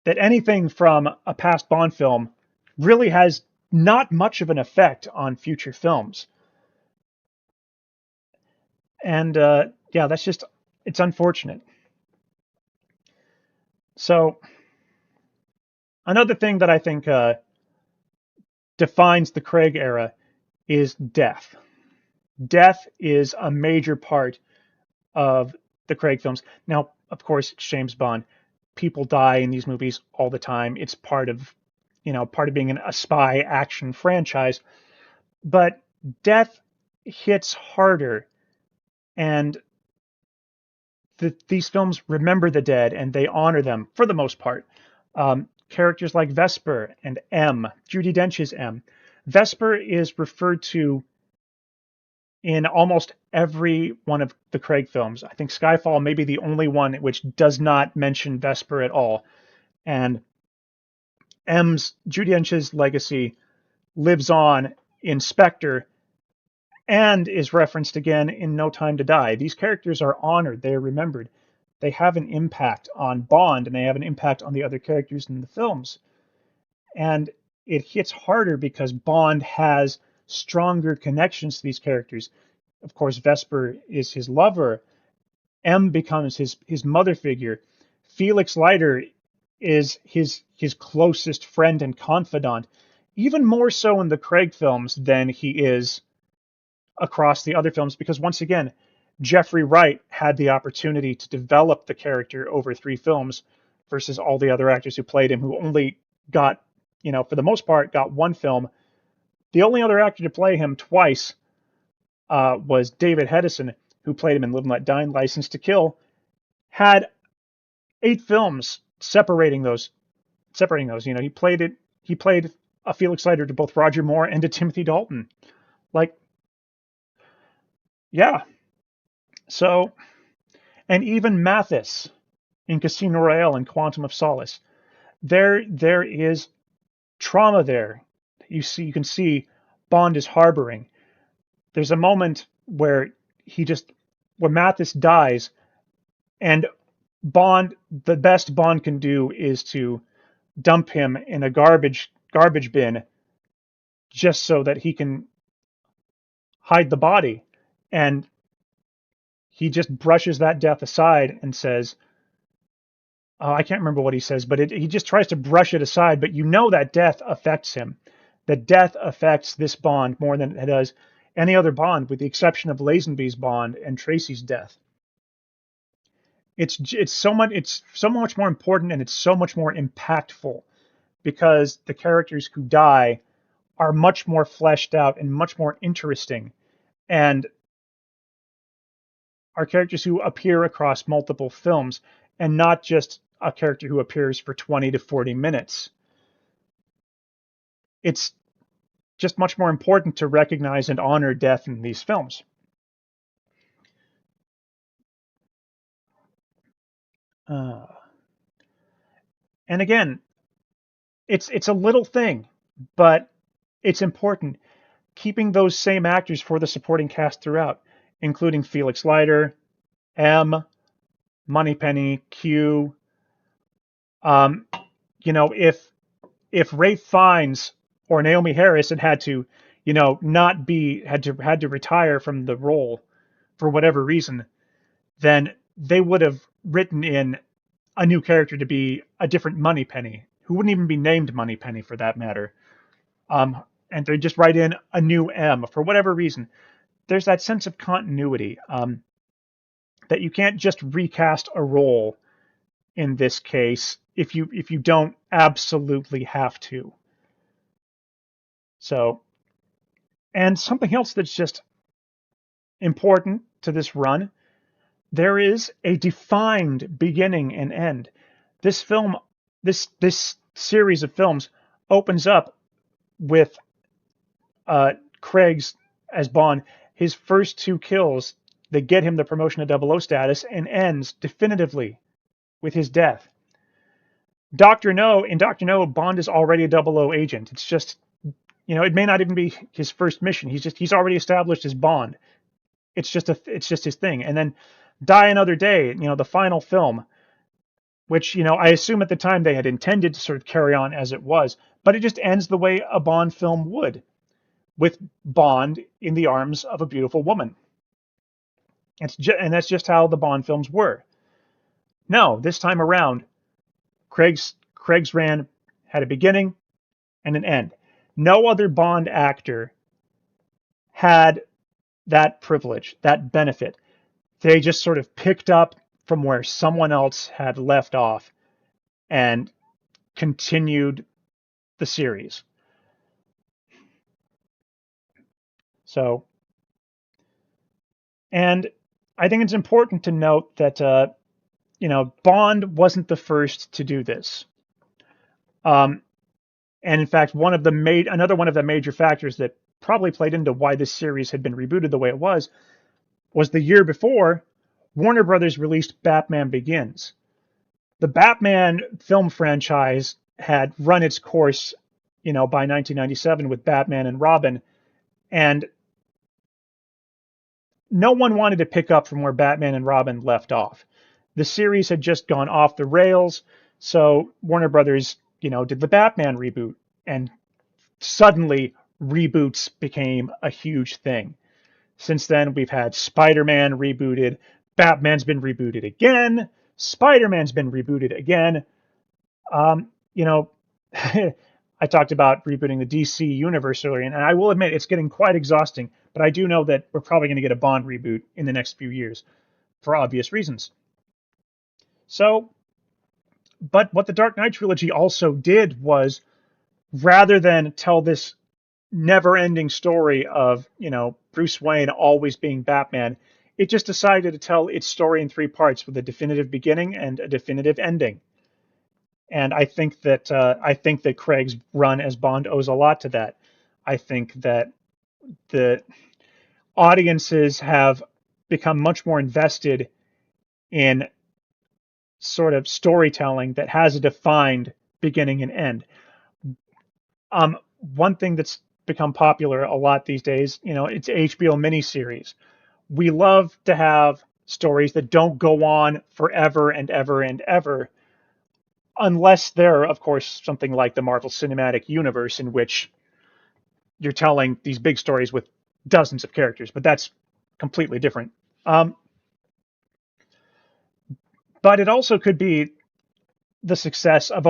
that anything from a past Bond film really has not much of an effect on future films. And yeah, that's just, it's unfortunate. So another thing that I think defines the Craig era is death. Death is a major part of the Craig films. Now, of course, it's James Bond. People die in these movies all the time. It's part of, part of being a spy action franchise. But death hits harder, and these films remember the dead and they honor them for the most part. Characters like Vesper and M, Judi Dench's M. Vesper is referred to in almost every one of the Craig films. I think Skyfall may be the only one which does not mention Vesper at all. And Judi Dench's legacy lives on in Spectre and is referenced again in No Time to Die. These characters are honored. They are remembered. They have an impact on Bond, and they have an impact on the other characters in the films. And it hits harder because Bond has stronger connections to these characters. Of course, Vesper is his lover. M becomes his mother figure. Felix Leiter is his closest friend and confidant, even more so in the Craig films than he is across the other films, because once again, Jeffrey Wright had the opportunity to develop the character over 3 films versus all the other actors who played him, who only got, for the most part, got 1 film. The only other actor to play him twice was David Hedison, who played him in Live and Let Die, License to Kill. Had 8 films separating those. He played a Felix Leiter to both Roger Moore and to Timothy Dalton. Yeah. So, and even Mathis in Casino Royale and Quantum of Solace, there is trauma there. You can see Bond is harboring. There's a moment where Mathis dies, and the best Bond can do is to dump him in a garbage bin just so that he can hide the body. And he just brushes that death aside and says, I can't remember what he says, but he just tries to brush it aside. But that death affects him. That death affects this Bond more than it does any other Bond, with the exception of Lazenby's Bond and Tracy's death. It's so much more important, and it's so much more impactful because the characters who die are much more fleshed out and much more interesting, and are characters who appear across multiple films and not just a character who appears for 20 to 40 minutes. It's just much more important to recognize and honor death in these films. And again, it's a little thing, but it's important. Keeping those same actors for the supporting cast throughout, including Felix Leiter, M, Moneypenny, Q. If if Ralph Fiennes or Naomi Harris had to, not be had to retire from the role for whatever reason, then they would have written in a new character to be a different Moneypenny, who wouldn't even be named Moneypenny for that matter. And they just write in a new M for whatever reason. There's that sense of continuity that you can't just recast a role in this case if you don't absolutely have to. So, and something else that's just important to this run, there is a defined beginning and end. This film, this series of films opens up with Craig's as Bond, his first two kills that get him the promotion to 00 status, and ends definitively with his death. In Dr. No, Bond is already a 00 agent. It's just, it may not even be his first mission. He's already established as Bond. It's just his thing. And then Die Another Day, the final film, which, I assume at the time they had intended to sort of carry on as it was, but it just ends the way a Bond film would, with Bond in the arms of a beautiful woman. And that's just how the Bond films were. No, this time around, Craig's ran had a beginning and an end. No other Bond actor had that privilege, that benefit. They just sort of picked up from where someone else had left off and continued the series. So, and I think it's important to note that, Bond wasn't the first to do this. And in fact, another one of the major factors that probably played into why this series had been rebooted the way it was the year before, Warner Brothers released Batman Begins. The Batman film franchise had run its course, by 1997 with Batman and Robin, and no one wanted to pick up from where Batman and Robin left off. The series had just gone off the rails, so Warner Brothers, did the Batman reboot, and suddenly reboots became a huge thing. Since then, we've had Spider-Man rebooted, Batman's been rebooted again, Spider-Man's been rebooted again. I talked about rebooting the DC universe earlier, and I will admit it's getting quite exhausting, but I do know that we're probably going to get a Bond reboot in the next few years for obvious reasons. So, but what the Dark Knight trilogy also did was, rather than tell this never-ending story of, Bruce Wayne always being Batman, it just decided to tell its story in 3 parts with a definitive beginning and a definitive ending. And I think that Craig's run as Bond owes a lot to that. I think that the audiences have become much more invested in sort of storytelling that has a defined beginning and end. One thing that's become popular a lot these days, it's HBO miniseries. We love to have stories that don't go on forever and ever and ever, unless they're, of course, something like the Marvel Cinematic Universe, in which you're telling these big stories with dozens of characters, but that's completely different. But it also could be the success of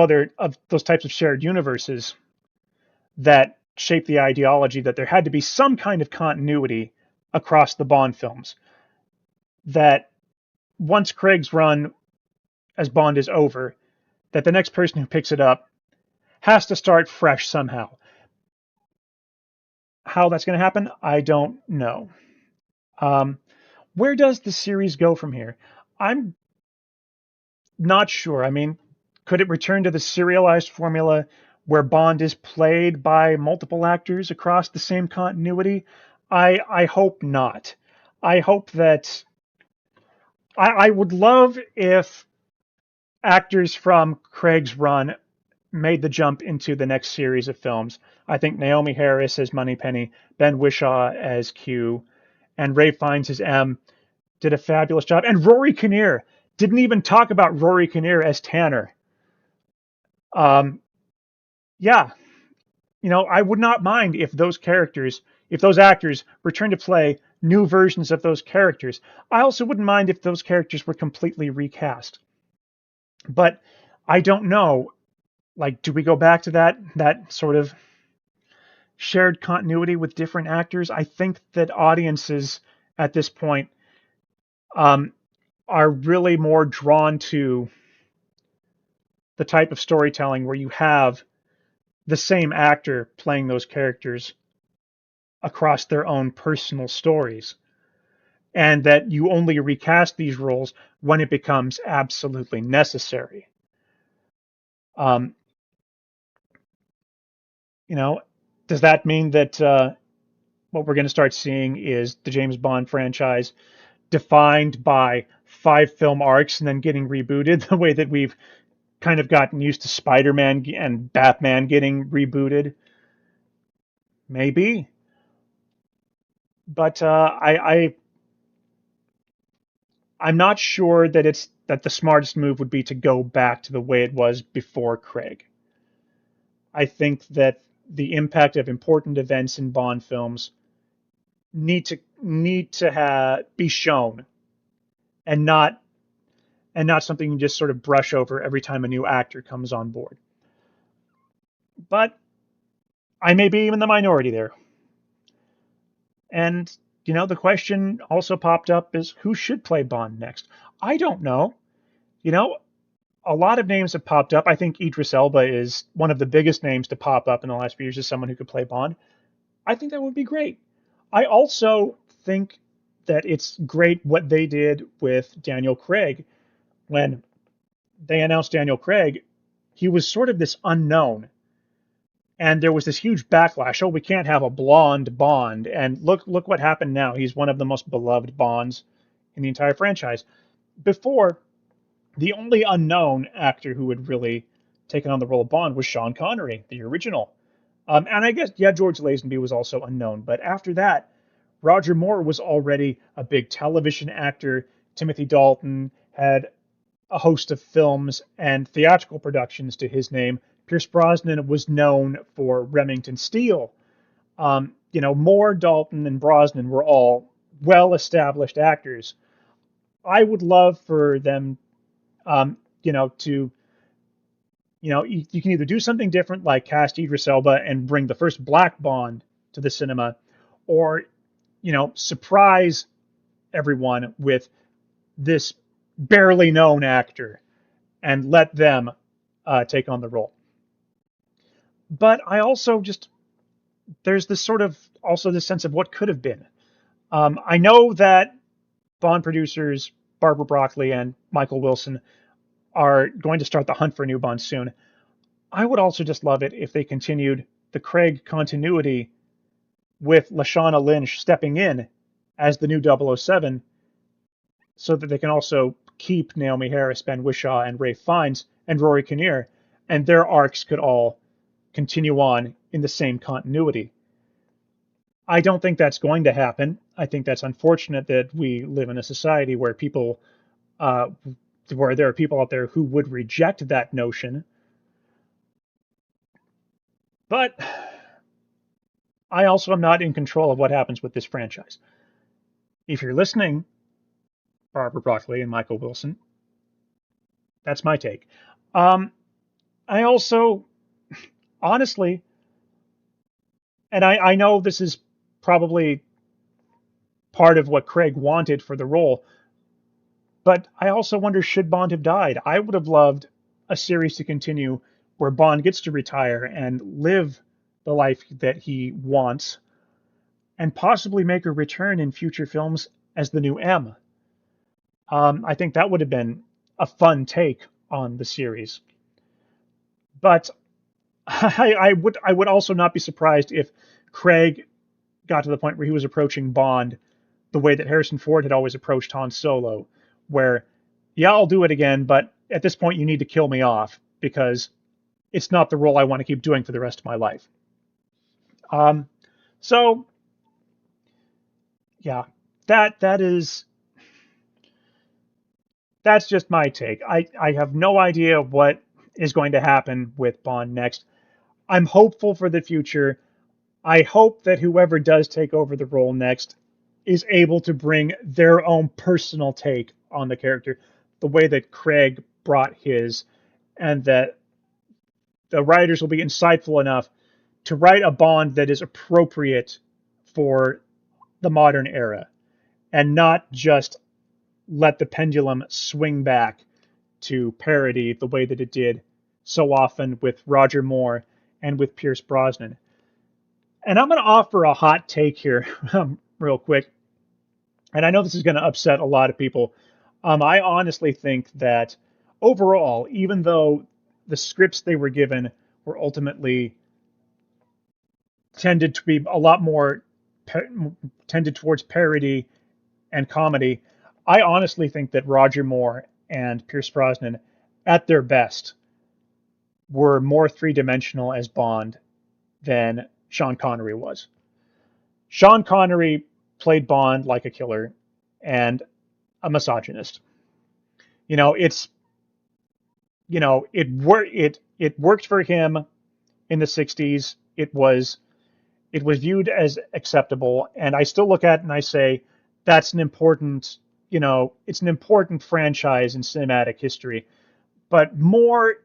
those types of shared universes that shape the ideology that there had to be some kind of continuity across the Bond films. That once Craig's run as Bond is over, that the next person who picks it up has to start fresh somehow. How that's going to happen, I don't know. Where does the series go from here? I'm not sure. I mean, could it return to the serialized formula where Bond is played by multiple actors across the same continuity? I hope not. I hope that I would love if actors from Craig's run made the jump into the next series of films. I think Naomi Harris as Moneypenny, Ben Whishaw as Q, and Ralph Fiennes as M did a fabulous job. And Rory Kinnear, didn't even talk about Rory Kinnear as Tanner. yeah, I would not mind if those actors returned to play new versions of those characters. I also wouldn't mind if those characters were completely recast. But I don't know. Like, do we go back to that sort of shared continuity with different actors? I think that audiences at this point um, are really more drawn to the type of storytelling where you have the same actor playing those characters across their own personal stories, and that you only recast these roles when it becomes absolutely necessary. Um, you know, does that mean that what we're going to start seeing is the James Bond franchise defined by 5 film arcs and then getting rebooted the way that we've kind of gotten used to Spider-Man and Batman getting rebooted? Maybe, but I'm not sure that the smartest move would be to go back to the way it was before Craig. I think that the impact of important events in Bond films need to be shown, and not something you just sort of brush over every time a new actor comes on board. But I may be in the minority there. And the question also popped up is who should play Bond next? I don't know. You know, a lot of names have popped up. I think Idris Elba is one of the biggest names to pop up in the last few years as someone who could play Bond. I think that would be great. I also think that it's great what they did with Daniel Craig. When they announced Daniel Craig, he was sort of this unknown. And there was this huge backlash. Oh, we can't have a blonde Bond. And look what happened now. He's one of the most beloved Bonds in the entire franchise. Before, the only unknown actor who had really taken on the role of Bond was Sean Connery, the original. And I guess, yeah, George Lazenby was also unknown. But after that, Roger Moore was already a big television actor. Timothy Dalton had a host of films and theatrical productions to his name. Pierce Brosnan was known for Remington Steele. Moore, Dalton, and Brosnan were all well-established actors. I would love for them, to, you can either do something different like cast Idris Elba and bring the first black Bond to the cinema, or, surprise everyone with this barely known actor and let them take on the role. But I also just there's this sort of also this sense of what could have been. I know that Bond producers Barbara Broccoli and Michael Wilson are going to start the hunt for a new Bond soon. I would also just love it if they continued the Craig continuity with Lashana Lynch stepping in as the new 007, so that they can also keep Naomi Harris, Ben Whishaw, and Ralph Fiennes and Rory Kinnear, and their arcs could all continue on in the same continuity. I don't think that's going to happen. I think that's unfortunate that we live in a society uh, where there are people out there who would reject that notion. But I also am not in control of what happens with this franchise. If you're listening, Barbara Broccoli and Michael Wilson, that's my take. Um, I also, honestly, and I know this is probably part of what Craig wanted for the role, but I also wonder, should Bond have died? I would have loved a series to continue where Bond gets to retire and live the life that he wants, and possibly make a return in future films as the new M. I think that would have been a fun take on the series. But I would also not be surprised if Craig got to the point where he was approaching Bond the way that Harrison Ford had always approached Han Solo, where, yeah, I'll do it again, but at this point you need to kill me off because it's not the role I want to keep doing for the rest of my life. Um, so yeah, that is that's just my take. I have no idea what is going to happen with Bond next. I'm hopeful for the future. I hope that whoever does take over the role next is able to bring their own personal take on the character, the way that Craig brought his, and that the writers will be insightful enough to write a Bond that is appropriate for the modern era and not just let the pendulum swing back to parody the way that it did so often with Roger Moore and with Pierce Brosnan. And I'm going to offer a hot take here real quick. And I know this is going to upset a lot of people. I honestly think that overall, even though the scripts they were given were ultimately tended to be a lot more tended towards parody and comedy, I honestly think that Roger Moore and Pierce Brosnan, at their best, were more three-dimensional as Bond than Sean Connery was. Sean Connery played Bond like a killer and a misogynist. You know, it's it worked for him in the 60s. It was viewed as acceptable, and I still look at it and I say that's an important, it's an important franchise in cinematic history. But Moore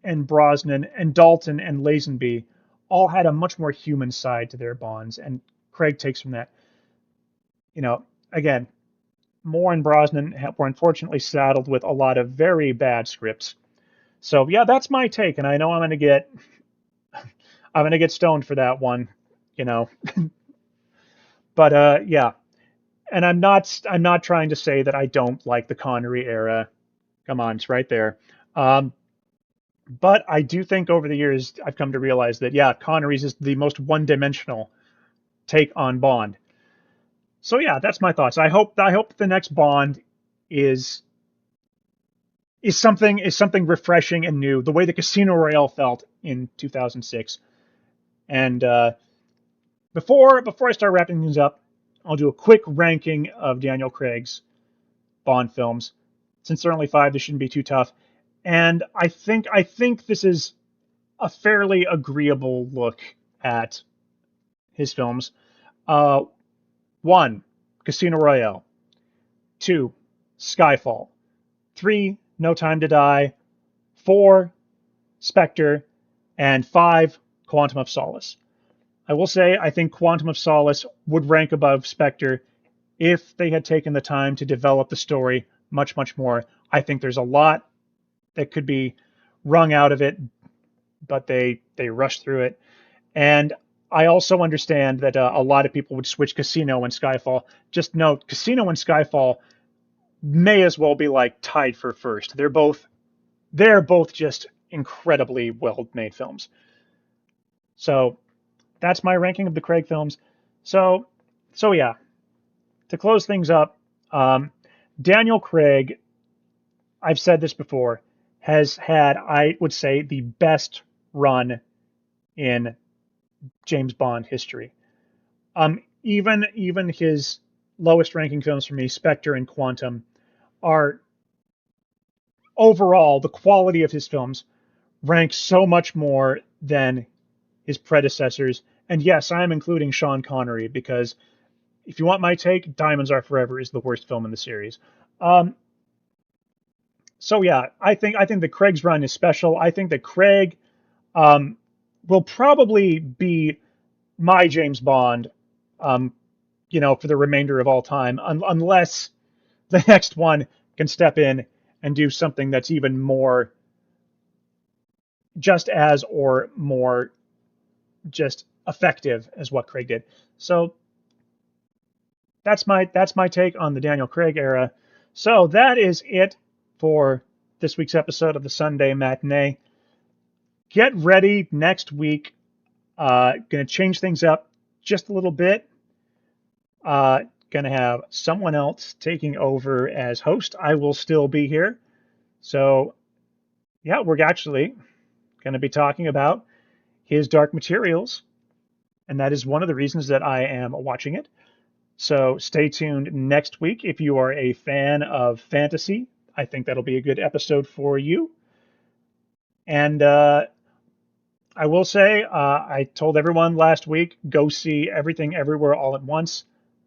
and Brosnan and Dalton and Lazenby all had a much more human side to their Bonds, and Craig takes from that. Again, Moore and Brosnan were unfortunately saddled with a lot of very bad scripts. So yeah, that's my take, and I know I'm gonna get stoned for that one, you know. But yeah, and I'm not trying to say that I don't like the Connery era. Come on, it's right there. Um, but I do think over the years I've come to realize that yeah, Connery's is the most one-dimensional take on Bond. So yeah, that's my thoughts. I hope the next Bond is is something refreshing and new, the way the Casino Royale felt in 2006. And before I start wrapping things up, I'll do a quick ranking of Daniel Craig's Bond films. Since there are only five, this shouldn't be too tough. And I think this is a fairly agreeable look at his films. Uh, One, Casino Royale. Two, Skyfall. Three, No Time to Die. Four, Spectre. And five, Quantum of Solace. I will say I think Quantum of Solace would rank above Spectre if they had taken the time to develop the story much, much more. I think there's a lot that could be wrung out of it, but they rushed through it. And I also understand that a lot of people would switch Casino and Skyfall. Just note, Casino and Skyfall may as well be like tied for first. They're both just incredibly well-made films. So that's my ranking of the Craig films. So yeah, to close things up, Daniel Craig, I've said this before, has had, I would say, the best run in James Bond history. Even his lowest ranking films for me, Spectre and Quantum, are overall the quality of his films ranks so much more than his predecessors. And yes, I am including Sean Connery because if you want my take, Diamonds Are Forever is the worst film in the series. Um, so yeah, I think that Craig's run is special. I think that Craig um, will probably be my James Bond, um, for the remainder of all time, unless the next one can step in and do something that's even more just as or more just effective as what Craig did. So that's my take on the Daniel Craig era. So that is it for this week's episode of the Sunday Matinee. Get ready next week. Going to change things up just a little bit. Going to have someone else taking over as host. I will still be here. So yeah, we're actually going to be talking about his Dark Materials, and that is one of the reasons that I am watching it. So stay tuned next week if you are a fan of fantasy. I think that'll be a good episode for you. And I will say, I told everyone last week, go see Everything Everywhere All at Once.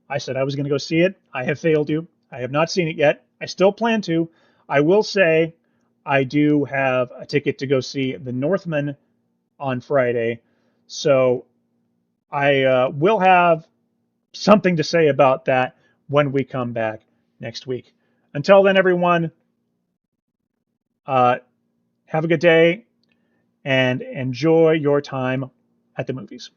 I said I was going to go see it. I have failed you. I have not seen it yet. I still plan to. I will say I do have a ticket to go see The Northman on Friday. So I will have something to say about that when we come back next week. Until then, everyone, uh, have a good day and enjoy your time at the movies.